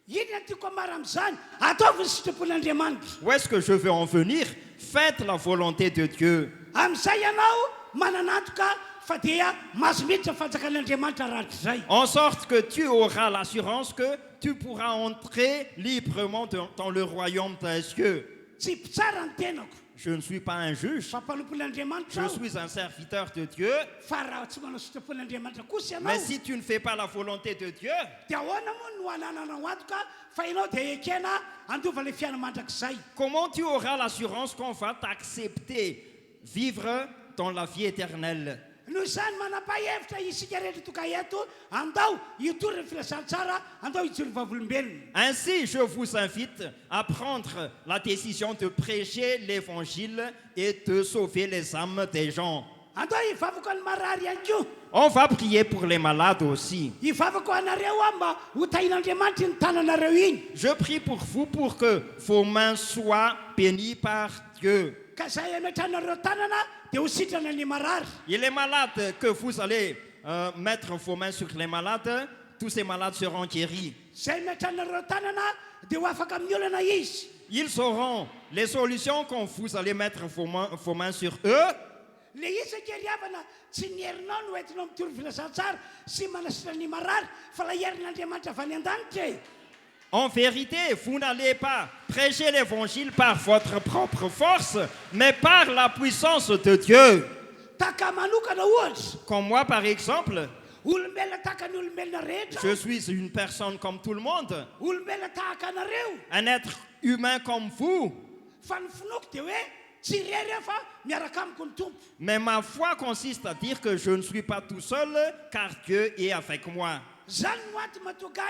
D: Inona tiako amara amin'izany? Ataovy ny sitrapon'Andriamanitra.
F: Où est-ce que je veux en venir? Faites la volonté de Dieu.
D: Amin'izay ianao mananatoka fa dia mahazo miditra fanjakan'Andriamanitra rahatrizay.
F: En sorte que tu auras l'assurance que tu pourras entrer librement dans le royaume des cieux.
D: Tsy mpitsara ny tenako
F: Je ne suis pas un juge,
D: fa mpanompon'Andriamanitra
F: je
D: aho.
F: suis un serviteur de Dieu.
D: Fa raha tsy manao sitrapon'Andriamanitra kosa ianao
F: Mais si tu ne fais pas la volonté de Dieu,
D: dia ahoana moa no hanananao antoka fa ianao dia ekena andova le fiaina mandrakizay.
F: comment tu auras l'assurance qu'on va t'accepter vivre dans la vie éternelle?
D: Noho izany manapa-hevitra isika rehetra toka eto andao hitory ny filasan-tsara andao hijory vavolombelona.
F: Ainsi, je vous invite à prendre la décision de prêcher l'évangile et de sauver les âmes des gens.
D: Andao hivavaka ny marary ihany koa.
F: On va prier pour les malades aussi.
D: Hivavaka anareo aho mba ho tahin'Andriamanitra ny tananareo iny.
F: Je prie pour vous pour que vos mains soient bénies par Dieu.
D: Ka zay ametranareo tanana dia ho sitrana ny marary.
F: Et les malades que vous allez mettre vos mains sur les malades, tous ces malades seront guéris.
D: Zay ametranareo tanana dia ho afaka amin'ny olana izy.
F: Ils sauront les solutions quand vous allez mettre vos mains sur eux.
D: Le isaka riavana tsy ny herinao no entinao mitory filasan-tsara sy manasitra ny marary fa la herin'Andriamanitra avy any an-danitra e.
F: En vérité, vous n'allez pas prêcher l'évangile par votre propre force, mais par la puissance de Dieu.
D: Taka manokana ohatra
F: Comme moi, par exemple,
D: olombelona tahaka ny olombelona rehetra.
F: je suis une personne comme tout le monde,
D: Olombelona tahaka anareo
F: un être humain comme vous.
D: fa ny finoko dia hoe tsy rery aho fa miaraka amiko ny tompo.
F: Mais ma foi consiste à dire que je ne suis pas tout seul, car Dieu est avec moi.
D: Zany no aty matonga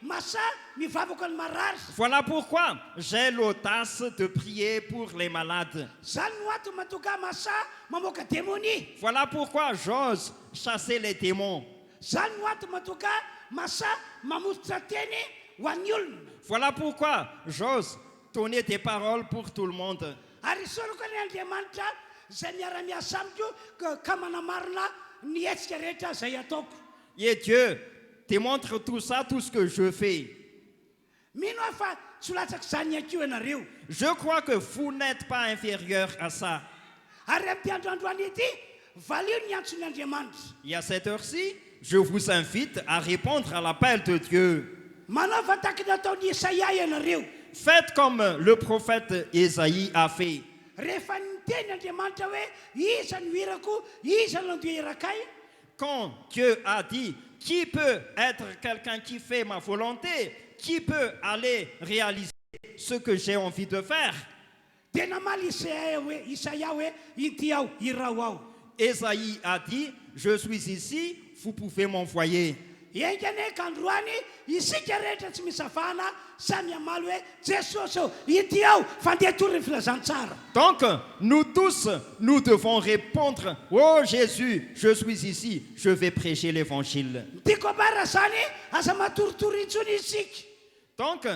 D: masa mivavaka ny marary.
F: Voilà pourquoi j'ai l'audace de prier pour les malades.
D: Zany no aty matonga masa mamoaka démonie.
F: Voilà pourquoi j'ose chasser les démons.
D: Zany no aty matonga masa mamosotra teny ho an'ny olona.
F: Voilà pourquoi j'ose donner des paroles pour tout le monde.
D: Ary isoroko ny Andriamanitra zay miara-miasa amiko ka manamarina ny hetsika rehetra zay ataoko.
F: Et Dieu démontre tout ça, tout ce que je fais.
D: Mino aho fa tsy ho latsaka izany akio ianareo.
F: Je crois que vous n'êtes pas inférieur à ça.
D: Ary amin'ity androandroany ity valio ny antson'ny Andriamanitra.
F: Et à cette heure-ci, je vous invite à répondre à l'appel de Dieu.
D: Manaova tahaka ny nataon'i Isaia ianareo.
F: Faites comme le prophète Ésaïe a fait.
D: Rehefa niteny Andriamanitra hoe iza no hirako, iza no andeha hirakay.
F: Quand Dieu a dit, qui peut être quelqu'un qui fait ma volonté, qui peut aller réaliser ce que j'ai envie de faire?
D: Dia namaly Isaia hoe ity aho, irao aho.
F: Ésaïe a dit, je suis ici, vous pouvez m'envoyer.
D: Engany ka androany isika rehetra tsy misavahana samy amaly hoe Jesosy aho, ity aho fandeha tory ny filazantsara.
F: Donc, nous tous, nous devons répondre, oh Jésus, je suis ici, je vais prêcher l'évangile.
D: Tiako ambara zany aza matoritory intsony isika.
F: Donc,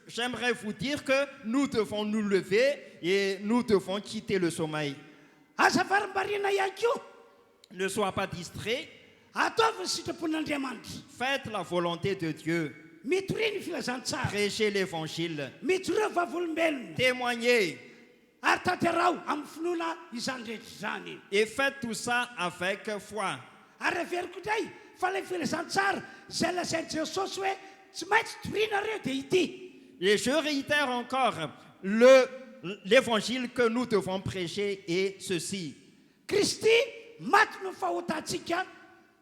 F: j'aimerais vous dire que nous devons nous lever et nous devons quitter le sommeil.
D: Aza varimbarina ihany koa.
F: Ne sois pas distrait,
D: ataovy ny sitrapon'Andriamanitra.
F: faites la volonté de Dieu,
D: Mitory ny filazantsara.
F: prêchez l'évangile,
D: Mitsoreo vavolombelona.
F: témoignez
D: Ary tanterao amin'ny finoana izany rehetra izany.
F: et faites tout ça avec foi.
D: Ary averiko indray fa ilay filazantsara zay lazain'i Jesosy hoe tsy maintsy torianareo dia ity.
F: Et je réitère encore, l'évangile que nous devons prêcher est ceci.
D: Kristy maty no fahotantsika.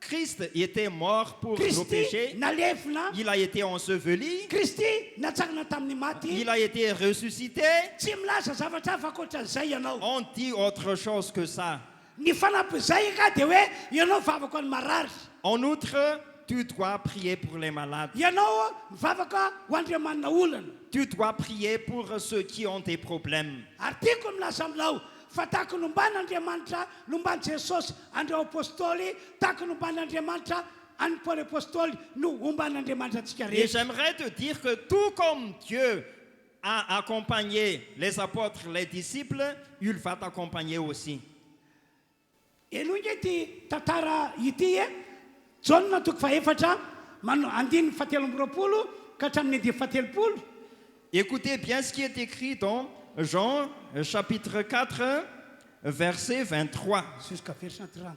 F: Christ était mort pour nos
D: Kristy
F: péchés,
D: nalefina.
F: il a été enseveli,
D: Kristy natsangana tamin'ny maty.
F: il a été ressuscité.
D: Tsy milaza zavatra hafa ankoatran'izay ianao.
F: On dit autre chose que ça.
D: Ny fanampy zay ka dia hoe ianao mivavaka ny marary.
F: En outre, tu dois prier pour les malades.
D: Ianao mivavaka ho Andriamanina olana.
F: Tu dois prier pour ceux qui ont des problèmes.
D: Ary tiako milaza aminao fa tahaka nomban'Andriamanitra nomban Jesosy andreo apôstôly tahaka nomban'Andriamanitra any Paul apôstôly no omban'Andriamanitra antsika
F: Et
D: rehetra.
F: j'aimerais te dire que tout comme Dieu a accompagné les apôtres, les disciples, il va t'accompagner aussi.
D: Enonge ity tantara ity e Jaona toko faefatra andiny fahatelo amby roapolo ka hatramin'ny andiny fahatelopolo.
F: Écoutez bien ce qui est écrit dans Jean chapitre 4, verset 23.
D: Jusqu'à verset 30.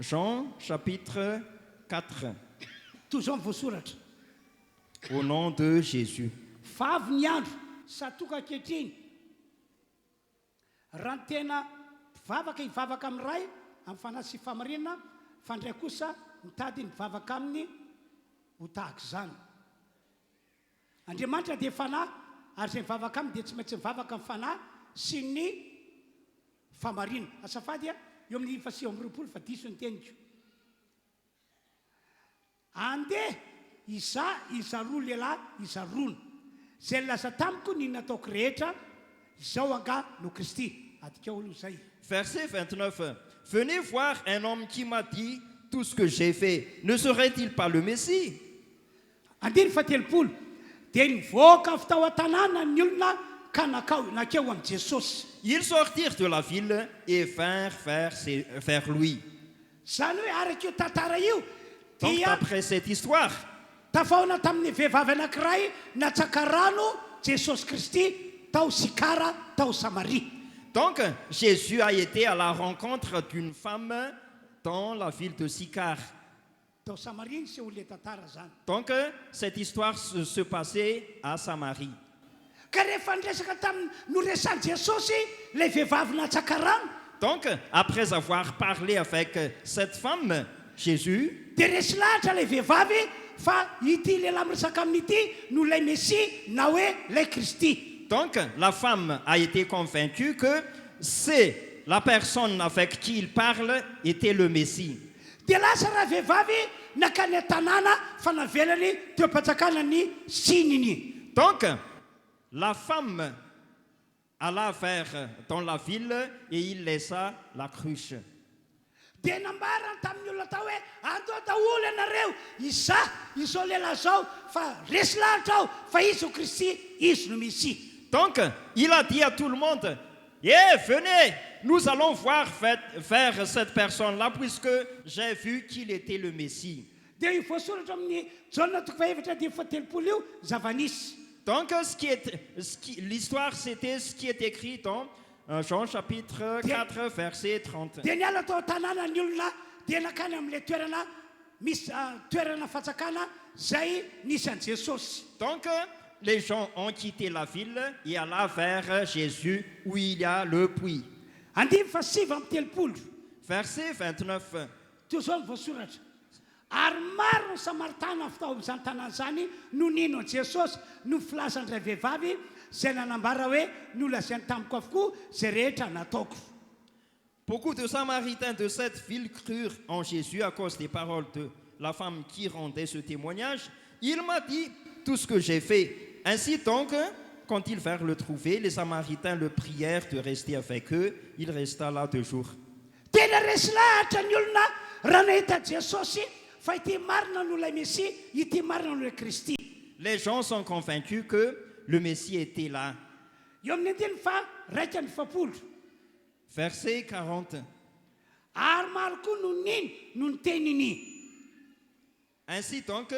F: Jean chapitre 4,
D: Toy izao mivoasoratra.
F: au nom de Jésus.
D: Fa avy ny andro satoka ankehitriny raha ny tena mivavaka hivavaka amin'ny ray amin'ny fanahy sy famarinana fa ndray kosa mitady mivavaka aminy ho tahaka izany. Andriamanitra dia fanahy ary izay mivavaka aminy dia tsy maintsy mivavaka amin'ny fanahy sy ny famarinana. Azafady eo amin'ny fasio amby roapolo fa diso ny teniko. Andeha iza roa lehilahy iza rona zay laza tamiko ny nataoko rehetra izao anga no Kristy adika olo zay.
F: Verset 29. Venez voir un homme qui m'a dit tout ce que j'ai fait. Ne serait-il pas le Messie?
D: Andiny fahatelopolo dia nivoaka avy tao an-tanàna ny olona ka nakeo amin'ny Jesosy.
F: Ils sortirent de la ville et vinrent vers lui.
D: Zany hoe araka io tantara io
F: Donc
D: dia
F: d'après cette histoire,
D: tafahona tamin'ny vehivavy anankiray natsaka rano Jesosy Kristy tao Sikara tao Samaria.
F: donc Jésus a été à la rencontre d'une femme dans la ville de Sychar.
D: Tao Samaria sy olona tantara zany.
F: Donc cette histoire se passait à Samarie.
D: Ka rehefa niresaka tamin'ny noresan'i Jesosy ilay vehivavy natsaka rano
F: Donc après avoir parlé avec cette femme, Jésus,
D: dia resy lahatra ilay vehivavy fa ity lehilahy miresaka amin'ity no ilay Mesia na hoe ilay Kristy.
F: donc la femme a été convaincue que c'est la personne avec qui il parle était le Messie.
D: Dia lasa raha vehivavy nakany an-tanàna fa navelany teo am-patsakana ny sininy.
F: Donc la femme alla dans la ville et il laissa la cruche.
D: Dia nambarana tamin'ny olona tao hoe andao daholo ianareo izao lehilahy zao fa resy lahatra aho fa izy ho Kristy izy no Mesia.
F: Donc il a dit à tout le monde, eh, venez, nous allons voir vers cette personne-là puisque j'ai vu qu'il était le Messie.
D: Dia io voasoratra amin'ny Jaona toko faefatra dia fahatelopolo io zava-nisy.
F: Donc l'histoire c'était ce qui est écrit dans Jean chapitre 4 verset 30.
D: Dia niala tao an-tanàna ny olona dia nakany amin'ilay toerana misy toerana fatsakana zay nisy an Jesosy.
F: Donc les gens ont quitté la ville et alla vers Jésus où il y a le puits.
D: Andimy fa sivy amby telopolo
F: Verset 29.
D: teo zao ny voasoratra. Ary maro ny Samaritana avy tao amin'izany tanàna zany no nino an Jesosy no filazan'ilay vehivavy zay nanambara hoe nolazainy tamiko avokoa zay rehetra nataoko.
F: Beaucoup de Samaritains de cette ville crurent en Jésus à cause des paroles de la femme qui rendait ce témoignage. Il m'a dit tout ce que j'ai fait. Ainsi donc, quand ils vinrent le trouver, les Samaritains le prièrent de rester avec eux. Il resta là 2 jours.
D: Tena resy lahatra ny olona raha nahita Jesosy fa ity marina no ilay Mesia ity marina no ilay Kristy.
F: Les gens sont convaincus que le Messie était là.
D: Eo amin'ny andiny fa raika amby efapolo.
F: Verset 40.
D: Ary maro koa no niny no niteniny.
F: Ainsi donc,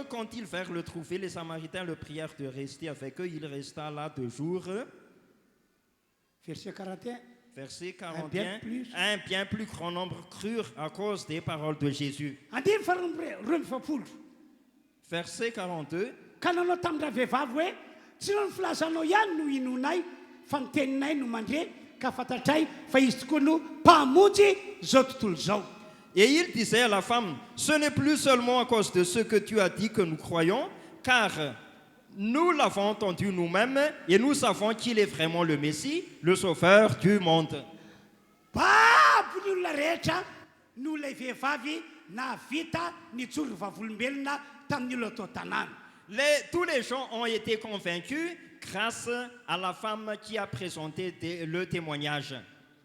F: quand ils vinrent le trouver, les Samaritains le prièrent de rester avec eux. Il resta là 2 jours.
D: Verset 41.
F: Verset
D: bien
F: 41.
D: plus.
F: Un bien plus grand nombre crurent à cause des paroles de Jésus.
D: Andimy fa roa efapolo.
F: Verset 42.
D: Ka nanao tamin'irah vehivavy hoe tsy no ny filazanao ihany no inonay fa ny teninay no mandre ka fantatray fa izy tokoa no mpamonjy zao tontolo zao.
F: Et il disait à la femme, ce n'est plus seulement à cause de ce que tu as dit que nous croyons, car nous l'avons entendu nous-mêmes et nous savons qu'il est vraiment le Messie, le Sauveur du monde.
D: Babo ny olona rehetra no ilay vehivavy nahavita nijoro vavolombelona tamin'ny olona tao tanàna.
F: Tous les gens ont été convaincus grâce à la femme qui a présenté le témoignage.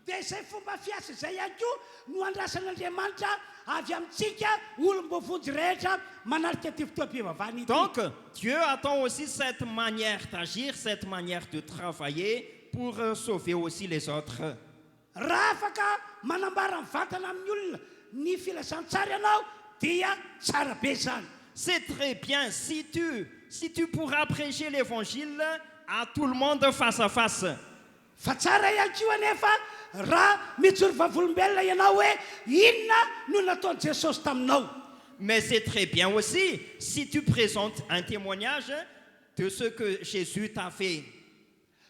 D: Dia izay fomba fiasa izay ihany koa no andrasan'Andriamanitra avy amintsika olombovonjy rehetra manarika ty fotoam-pivavahana ity.
F: Donc, Dieu attend aussi cette manière d'agir, cette manière de travailler pour sauver aussi les autres.
D: Raha afaka manambara mivantana amin'ny olona ny filasan-tsara ianao dia tsara be zany.
F: C'est très bien si tu pourras prêcher l'évangile à tout le monde face à face.
D: Fa tsara ihany koa anefa raha mijoro vavolombelona ianao hoe inona no nataon'i Jesosy taminao.
F: Mais c'est très bien aussi si tu présentes un témoignage de ce que Jésus t'a fait.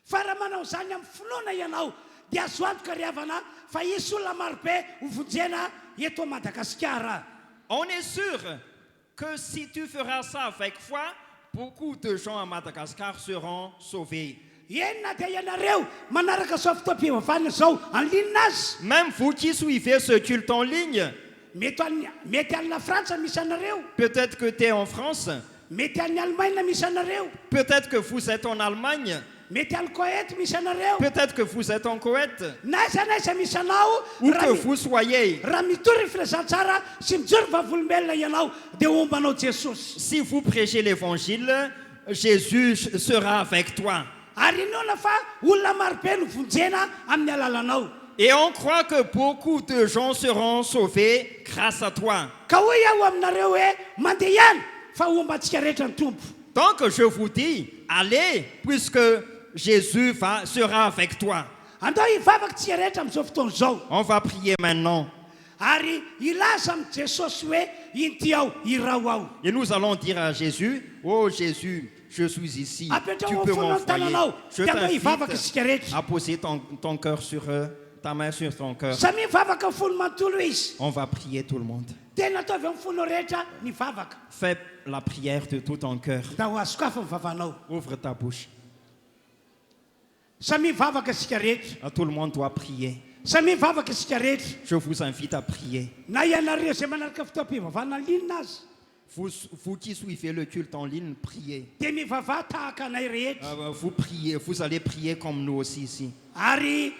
D: Fa raha manao zany amin'ny finoana ianao dia azo antoka ry havana fa isy olona marobe hovonjena eto Madagasikara.
F: On est sûr que si tu feras ça avec foi, beaucoup de gens à Madagascar seront sauvés.
D: Enina dia ianareo manaraka zao fotoam-pivavahana zao anlinina azy.
F: Même vous qui suivez ce culte en ligne,
D: Mety any Frantsa misy anareo,
F: peut-être que tu es en France,
D: mety any Allemagne misy anareo,
F: peut-être que vous êtes en Allemagne,
D: mety any Koweït misy anareo,
F: peut-être que vous êtes en Koweït,
D: naiza naiza misy anao.
F: où que vous soyez.
D: Raha mitory filazantsara sy mijoro vavolombelona ianao dia ombanao Jesosy.
F: Si vous prêchez l'évangile, Jésus sera avec toi.
D: Ary inona fa olona marobe no vonjena amin'ny alalanao.
F: Et on croit que beaucoup de gens seront sauvés grâce à toi.
D: Ka hoe iaho aminareo hoe mandeha ihany fa ombantsika rehetra ny tompo.
F: Donc je vous dis, allez, puisque Jésus sera avec toi.
D: Andao hivavakantsika rehetra amin'izao fotoana izao.
F: On va prier maintenant.
D: Ary ilaza amin'ny Jesosy hoe inty ao irao ao.
F: Et nous allons dire à Jésus, oh Jésus, je suis ici,
D: Apetrao
F: tu
D: ao
F: peux
D: fonao ny tananao
F: m'envoyer. Je
D: dia andao hivavaka
F: t'invite
D: isika rehetra.
F: à poser ton cœur sur ta main sur ton cœur.
D: Samy mivavaka ny fony manontolo izy.
F: On va prier tout le monde.
D: Tena ataovy amin'ny fonao rehetra ny vavaka.
F: Fais la prière de tout ton cœur.
D: Da ho azokafa mivavanao.
F: Ouvre ta bouche.
D: Samy mivavaka isika rehetra.
F: Tout le monde doit prier.
D: Samy mivavaka isika rehetra.
F: Je vous invite à prier.
D: Na ianareo izay manaraka fotoam-pivavahana ny linina azy
F: Vous qui suivez le culte en ligne, priez.
D: dia mivavaha tahaka anay rehetra.
F: Vous priez, vous allez prier comme nous aussi ici.
D: Ary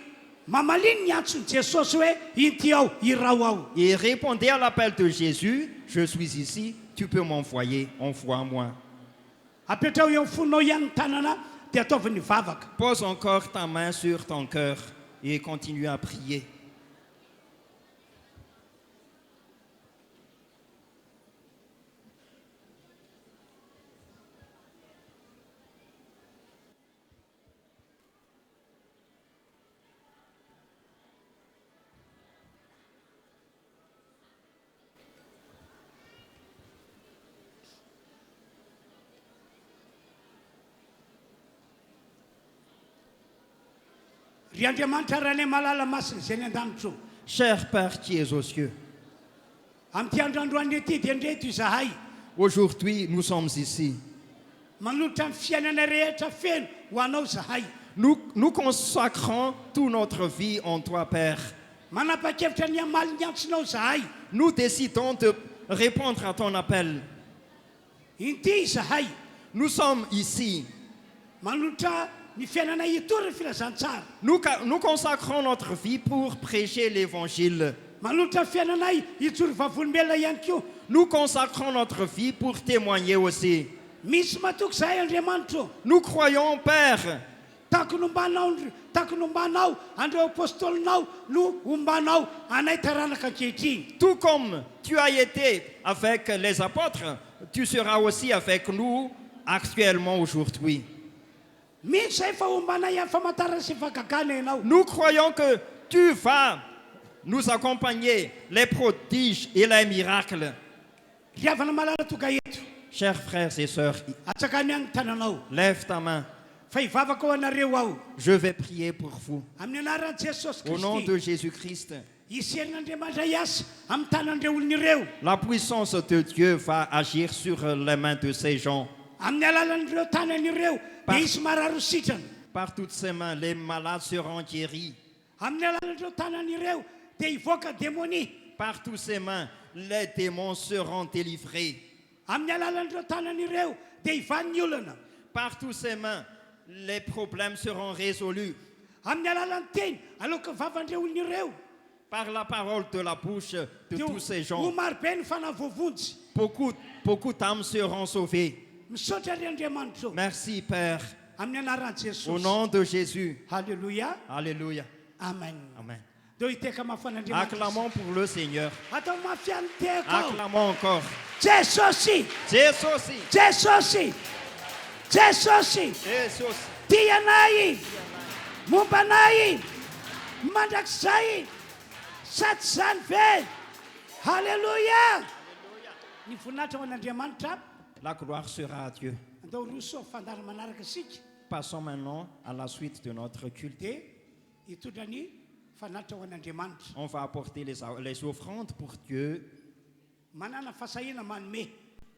D: mamaliny ny antson'i Jesosy hoe inty ao irao ao.
F: Et répondez à l'appel de Jésus, je suis ici, tu peux m'envoyer, envoie-moi.
D: Apetrao eo amin'ny fonao ihany ny tanana dia ataovy ny vavaka.
F: Pose encore ta main sur ton cœur et continue à prier.
D: Ry Andriamanitra raha ny malala masina izay ny an-danitro.
F: Cher Père qui es aux cieux,
D: Amin'ity androandroany ety dia ndreto izahay
F: aujourd'hui nous sommes ici.
D: manolotra ny fiainana rehetra feno ho anao zahay.
F: Nous consacrons toute notre vie en toi, Père.
D: Manapa-kevitra ny amaly ny antsonao zahay.
F: Nous décidons de répondre à ton appel.
D: Inty zahay
F: Nous sommes ici.
D: manolotra ny fiainana hitory ny filazantsara.
F: Nous consacrons notre vie pour prêcher l'évangile.
D: Manolotra ny fiainanay hijoro vavolombelona ihany koa.
F: Nous consacrons notre vie pour témoigner aussi.
D: Misy matoky zahay Andriamanitra.
F: Nous croyons, Père,
D: Tako nombanao andreo apôstolinao no ombanao anay taranaka ankehitriny.
F: tout comme tu as été avec les apôtres, tu seras aussi avec nous actuellement aujourd'hui.
D: Misy zay fa ombanay amin'ny famantarana sy fahagagana ianao.
F: Nous croyons que tu vas nous accompagner les prodiges et les miracles.
D: Riavana malala toga eto.
F: Chers frères et sœurs,
D: Atsakany any tananao.
F: lève ta main.
D: Fa hivavaka ao anareo ao.
F: Je vais prier pour vous.
D: Amin'ny anaran'i Jesosy
F: Au nom
D: Kristy.
F: de Jésus-Christ,
D: Iserin'Andriamanitra iasa amin'ny tanan'ireo olona ireo.
F: la puissance de Dieu va agir sur les mains de ces gens.
D: Amin'ny alalan'ireo tanan'ireo dia isy mararo sitrana.
F: Par toutes ces mains, les malades seront guéris.
D: Amin'ny alalan'ireo tanan'ireo dia hivoaka démonie.
F: Par toutes ces mains, les démons seront délivrés.
D: amin'ny alalan'ireo tanan'ireo dia hivan'ny olana
F: Par tous ses mains, les problèmes seront résolus.
D: amin'ny alalan'ny teny aloka vavandreo olona ireo
F: Par la parole de la bouche de
D: dia
F: tous ces
D: ho
F: gens,
D: marobe ny fanavovonjy
F: beaucoup d'âmes seront sauvées.
D: misaotra ry Andriamanitra
F: Merci Père,
D: amin'ny anaran'i
F: au
D: Jesosy
F: nom de Jésus.
D: halleluia
F: Alléluia.
D: amen
F: Amen.
D: deo hiteka mafan'andriamanitra
F: Acclamons pour le Seigneur.
D: atao mafy any teko
F: Acclamons encore.
D: Jesosy
F: Jésus.
D: Jesosy Jesosy
F: Jésus.
D: tianay mombanay mandrakizay sady zany ve halleluia ny voninahitra ho an'andriamanitra
F: La gloire sera à Dieu.
D: andao roso fandary manaraka asika
F: Passons maintenant à la suite de notre culte.
D: dia hitondra ny fanaritra ho an'andriamanitra
F: On va apporter les offrandes pour Dieu.
D: manana fasahiana manome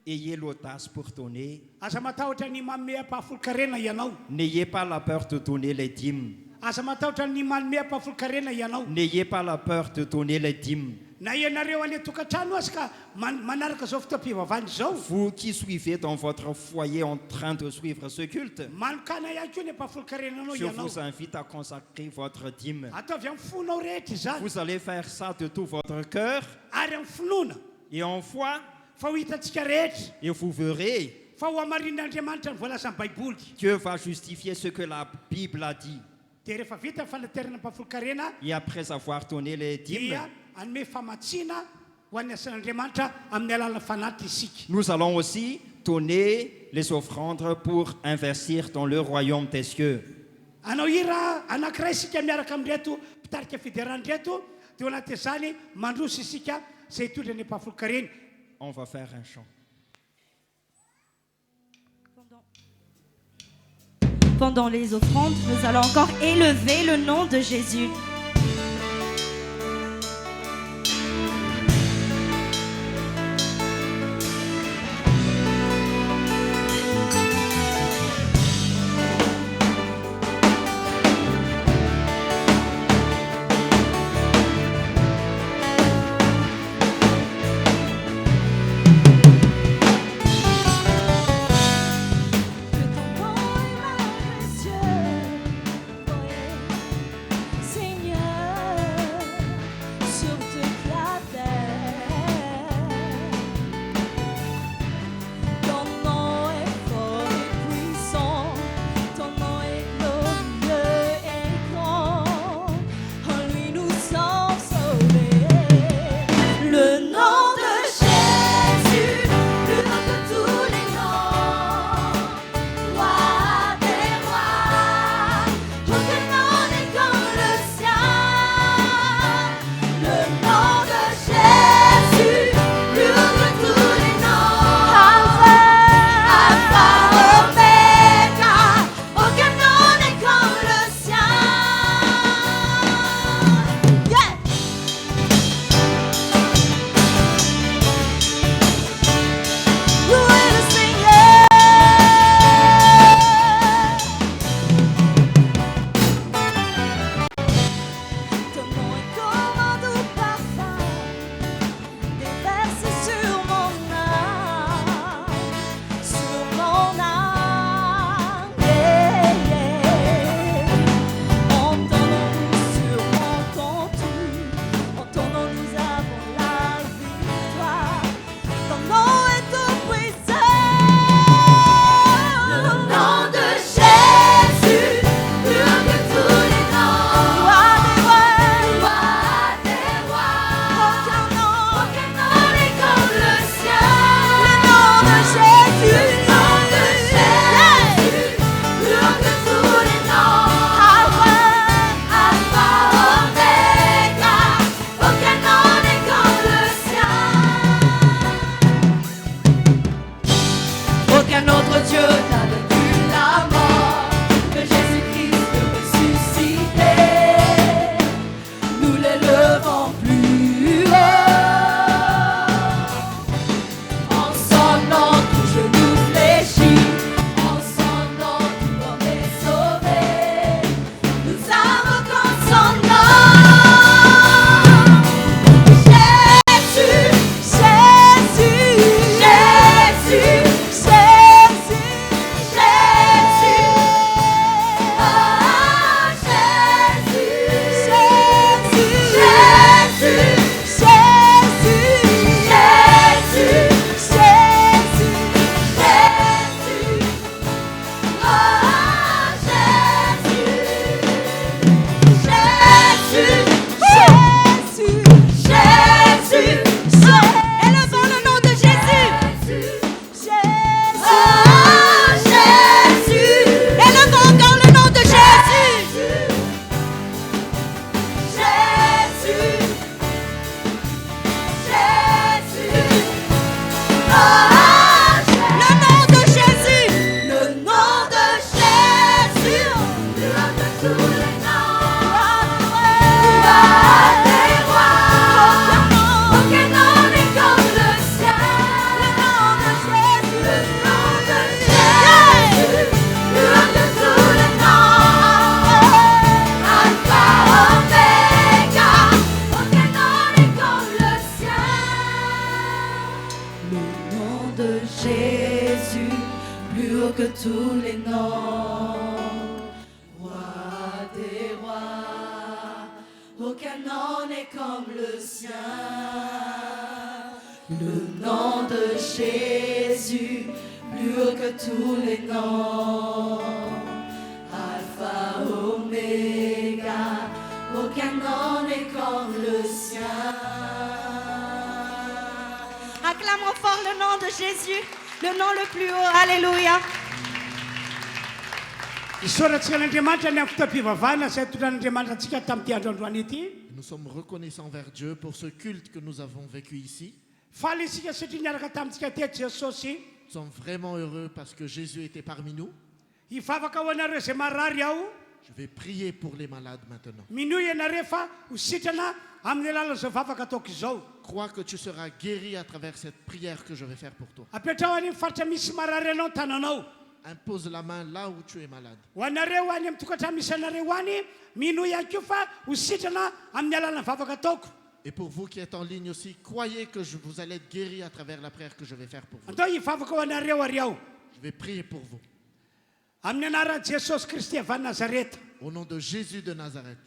F: Ayez l'audace pour donner.
D: aza matahotra ny manome ampahafolo-karena ianao
F: N'ayez pas la peur de donner les dîmes.
D: aza matahotra ny manome ampahafolo-karena ianao
F: N'ayez pas la peur de donner les dîmes.
D: na ianareo any tokantrano azy ka manaraka zao fotoam-pivavany zao
F: Vous qui suivez dans votre foyer en train de suivre ce culte,
D: manokana ihany koa ny ampahafolo-karenanao
F: je
D: ianao
F: vous invite à consacrer votre dîme.
D: ataovy amin'ny fonao rehetra izany
F: Vous allez faire ça de tout votre cœur
D: ary amin'ny finoana
F: et en foi,
D: fa ho hitantsika rehetra
F: et vous verrez,
D: fa ho amarin'andriamanitra ny voalazan'ny baiboly
F: Dieu va justifier ce que la Bible a dit.
D: dia rehefa vita ny fanaterana ampahafolo-karena
F: Et après avoir donné les dîmes,
D: dia anome famatsiana ho an'ny asan'andriamanitra amin'ny alalana fanatitra isika
F: nous allons aussi donner les offrandes pour investir dans le royaume des cieux.
D: anao ira anankiray isika miaraka amin'reto mpitarika fideran'reto dia ho anaty zany mandroso isika zay hitondra ny ampahafolo-karena
F: On va faire un chant.
A: Pendant les offrandes, nous allons encore élever le nom de Jésus.
C: Que ton nom est précieux, Seigneur. haut que tous les noms. Roi des rois, aucun nom n'est comme le sien. Le nom de Jésus, plus haut que tous les noms. Alpha, Oméga, aucun nom n'est comme le sien.
A: Acclamons fort le nom de Jésus, le nom le plus haut. Alléluia.
D: Isaorantsika n'Andriamanitra ny amin'ny fotoam-pivavahana izay tondran'Andriamanitra antsika tamin'ity androandroany ity.
E: Nous sommes reconnaissants vers Dieu pour ce culte que nous avons vécu ici.
D: Faly isika satria niaraka tamintsika teto Jesosy.
E: Nous sommes vraiment heureux parce que Jésus était parmi nous.
D: Hivavaka ho anareo izay marary ao.
E: Je vais prier pour les malades maintenant.
D: Minoy ianareo fa ho sitrana amin'ny alalan'izao vavaka ataoko izao.
E: Crois que tu seras guéri à travers cette prière que je vais faire pour toi.
D: Apetrao any amin'ny faritra misy marary anao ny tananao.
E: Impose la main là où tu es malade.
D: Ho anareo any amin'ny tokantrano misy anareo any, minoy ihany koa fa ho sitrana amin'ny alalan'ny vavaka ataoko.
E: Et pour vous qui êtes en ligne aussi, croyez que vous allez être guéri à travers la prière que je vais faire pour vous.
D: Andao hivavaka ho anareo ary ao.
E: Je vais prier pour vous.
D: Amin'ny anaran'i Jesosy Kristy avy any Nazareta.
E: Au nom de Jésus de Nazareth.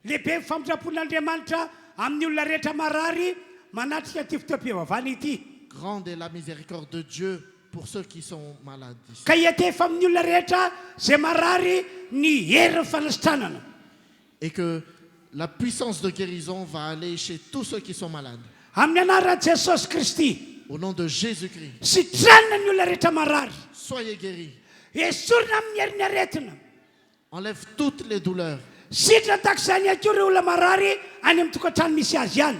D: Lehibe ny famindram-pon'Andriamanitra amin'ny olona rehetra marary manatrika ty fotoam-pivavahana ity.
E: Grande est la miséricorde de Dieu pour ceux qui sont malades ici.
D: Ka hietefa amin'ny olona rehetra izay marary ny herin'ny fanasitranana.
E: Et que la puissance de guérison va aller chez tous ceux qui sont malades.
D: Amin'ny anaran'i Jesosy Kristy.
E: Au nom de Jésus-Christ.
D: Sitranina ny olona rehetra marary.
E: Soyez guéris.
D: Esorina amin'ny herin'ny aretina.
E: Enlève toutes les douleurs.
D: Sitrana takizany ihany koa ireo olona marary any amin'ny tokantrano misy azy ihany.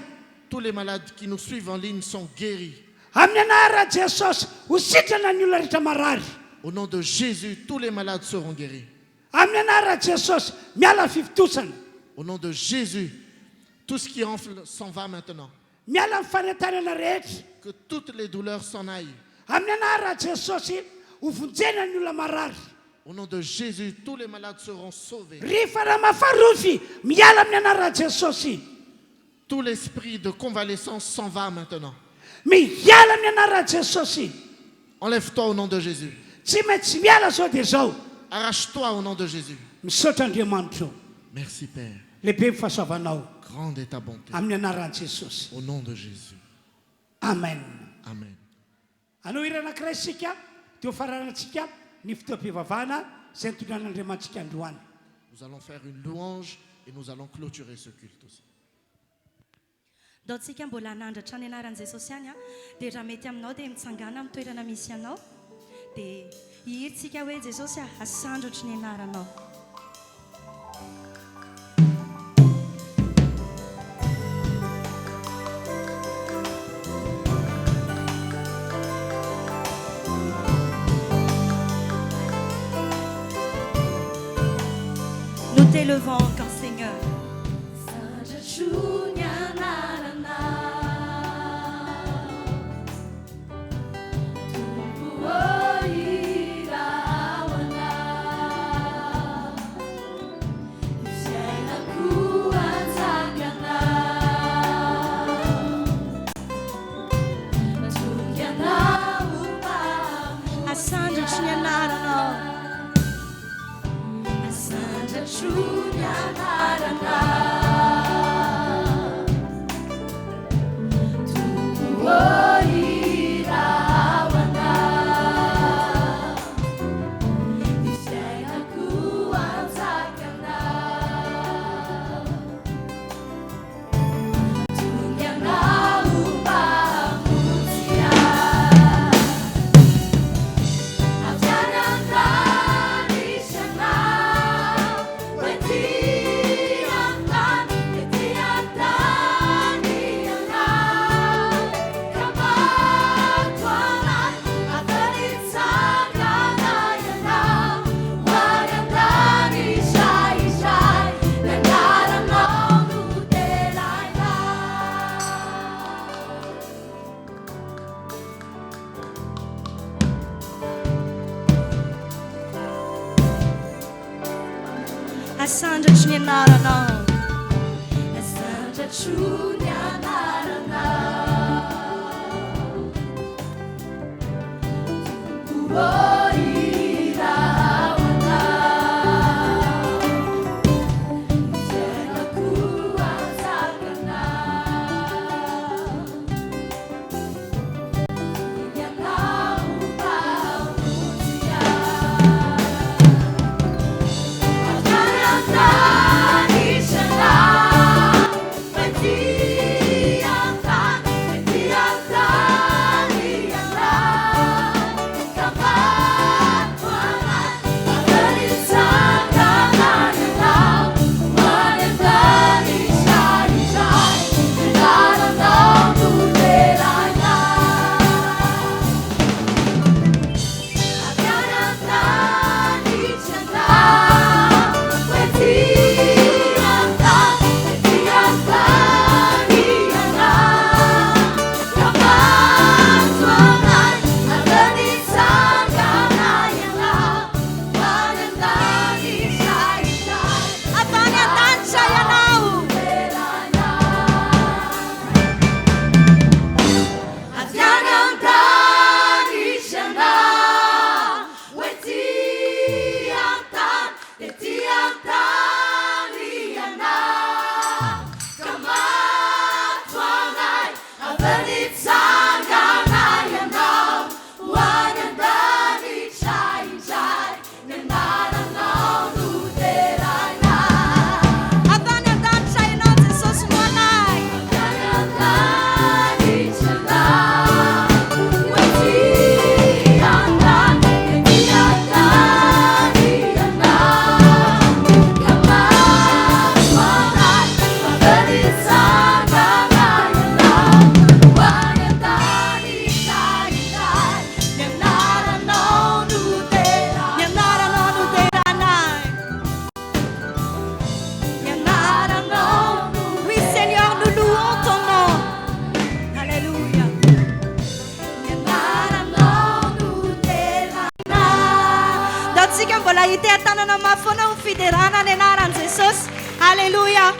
E: Tous les malades qui nous suivent en ligne sont guéris.
D: Amin'ny anaran'i Jesosy ho sitrana ny olona rehetra marary.
E: Au nom de Jésus, tous les malades seront guéris.
D: Amin'ny anaran'i Jesosy miala fivitosana.
E: Au nom de Jésus, tout ce qui enfle s'en va maintenant.
D: Miala amin'ny fanentanana rehetra.
E: Que toutes les douleurs s'en aillent.
D: Amin'ny anaran'i Jesosy ho vonjena ny olona marary.
E: Au nom de Jésus, tous les malades seront sauvés.
D: Rehefa raha mafarofy miala amin'ny anaran'i Jesosy.
E: Tout l'esprit de convalescence s'en va maintenant.
D: Miala amin'ny anaran'i Jesosy.
E: Enlève-toi au nom de Jésus.
D: Tsy maintsy miala zao dia zao.
E: Arrache-toi au nom de Jésus.
D: Misaotra Andriamanitra.
E: Merci Père.
D: Lehibe ny fahasoavanao
E: Grande est ta bonté.
D: amin'ny anaran'i Jesosy.
E: Au nom de Jésus.
D: Amen.
E: Amen.
D: Anao hira anankiray isika teo faranantsika ny fotoam-pivavahana izay nitondran'Andriamantsika androany.
E: Nous allons faire une louange et nous allons clôturer ce culte aussi.
A: Daontsika mbola hanandratra ny anaran'i Jesosy ihany dia raha mety aminao dia mitsangana amin'ny toerana misy anao dia hihiritsika hoe Jesosy asandrotry ny anaranao. Nous t'élevons encore, Seigneur. Asandrotry ny anaranao. Asandrotry ny anaranao.
C: Asandrotry ny anaranao.
A: mbola hita tanana mafona ho fiderana ny anaran'i Jesosy. Alléluia.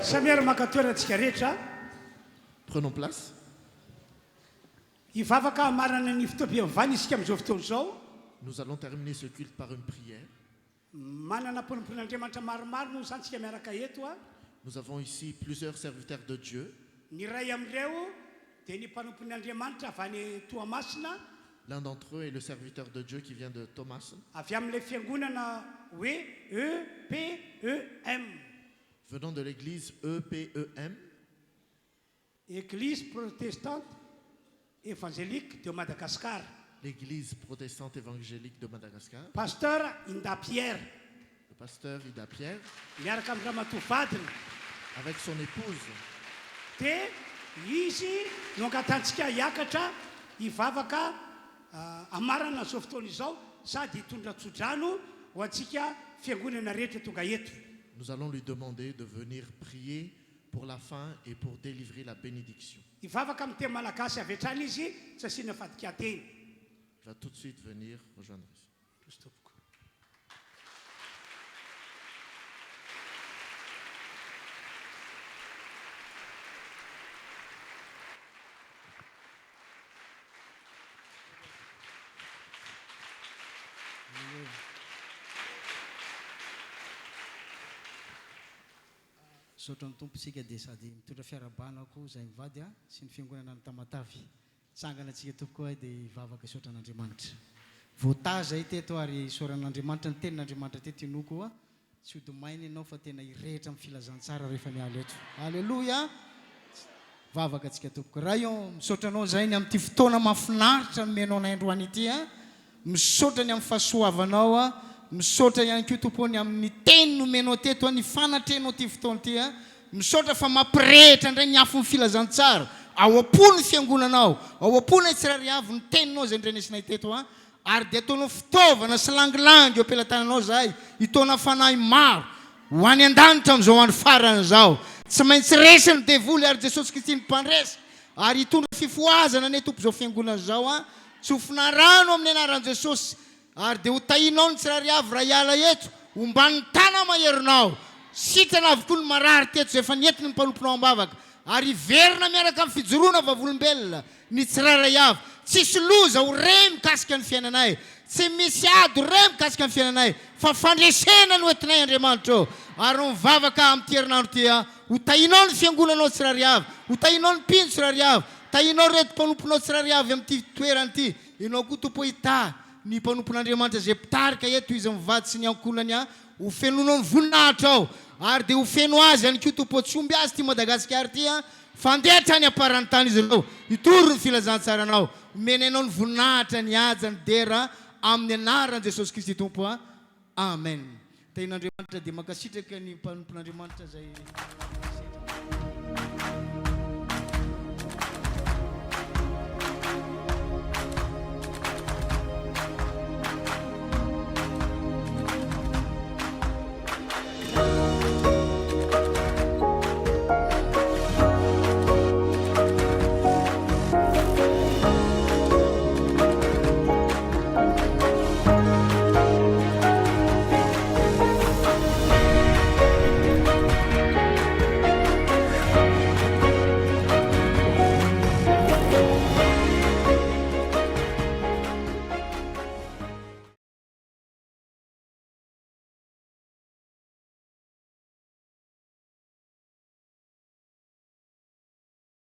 D: Samiara maka toerantsika rehetra.
E: Prenons place.
D: Hivavaka marana ny fitobiam-vany isika amin'izao fotoana izao.
E: Nous allons terminer ce culte par une prière.
D: Manana pompon'Andriamanitra maromaro no santsika miaraka eto a.
E: Nous avons ici plusieurs serviteurs de Dieu.
D: Ny ray amin'ireo dia ny mpanompon'Andriamanitra avy any Toamasina.
E: L'un d'entre eux est le serviteur de Dieu qui vient de Thomas.
D: Avy amin'ilay fiangonana hoe EPEM.
E: Venant de l'église EPEM.
D: Église protestante évangélique de Madagascar.
E: L'église protestante évangélique de Madagascar.
D: Pasteur Inda Pierre.
E: Le pasteur Ida Pierre.
D: Miaraka amin'ny ramatoavadiny.
E: Avec son épouse.
D: Dia izy no angatantsika hiakatra hivavaka amarana zao fotoana izao sady hitondra tsodrano ho antsika fiangonana rehetra tonga eto.
E: Nous allons lui demander de venir prier pour la fin et pour délivrer la bénédiction.
D: Hivavaka amin'ny teny malagasy avy hatrany izy tsy asiana fadikateny.
E: Il va tout de suite venir rejoindre ici.
G: Sotran'ny tompontsika dia sady mitondra fiarabanako izay mivady sy ny fiangonana ny Tamatavy. Tsanganantsika tokoa dia hivavaka isotran'Andriamanitra. Voataza teto ary isoran'Andriamanitra ny tenin'Andriamanitra teto inoko tsy hodomaina ianao fa tena irehitra amin'ny filazantsara rehefa miala eto. Alleluia. Vavaka antsika tokoa. Raha io misotranao izay ny amin'ity fotoana mahafinaritra nomenao anay androany ity misotra ny amin'ny fahasoavanao misotra ihany koa tompony amin'ny teny nomenao teto ny fanatrenao ty fotoana ty misotra fa mampirehitra indray ny afo ny filazantsara ao am-po ny fiangonanao ao am-po ny tsirariavo ny teninao zay ndrenesinay teto ary dia ataonao fitaovana sy langilangy eo ampelantananao zahay hitona fanahy maro ho any an-danitra amin'izao andro farany zao tsy maintsy resiny devoly ary Jesosy Kristy ny mpandresy ary hitondra fifoazana ny tompo zao fiangonana zao tsofina rano amin'ny anaran'i Jesosy ary dia ho tahinao ny tsirariavo raha hiala eto omban'ny tana maherinao sitrana avokoa ny marary teto zay efa nientiny ny mpanomponao ambavaka ary verina miaraka amin'ny fijoroana vavolombelona ny tsirariavo tsisy loza ho re mikasika ny fiainanay tsy misy ady re mikasika ny fiainanay fa fandresena no entinay Andriamanitra ary mivavaka amin'ny herinandro ty ho tahinao ny fiangonanao tsirariavo ho tahinao ny mpino tsirariavo tahinao reto mpanomponao tsirariavo amin'ity toerany ty ianao koa tompo hita ny mpanompon'Andriamanitra zay pitarika eto izy mivady sy ny ankonany ho fenonao ny voninahitra ao ary dia ho feno azy ihany koa tompo tsy omby azy ty Madagasikara ty fandehatra ny aparany tany izy ireo hitoro ny filazantsaranao omenanao ny voninahitra ny haja ny dera amin'ny anaran'i Jesosy Kristy tompo amen. Tahin'Andriamanitra dia mankasitraka ny mpanompon'Andriamanitra zay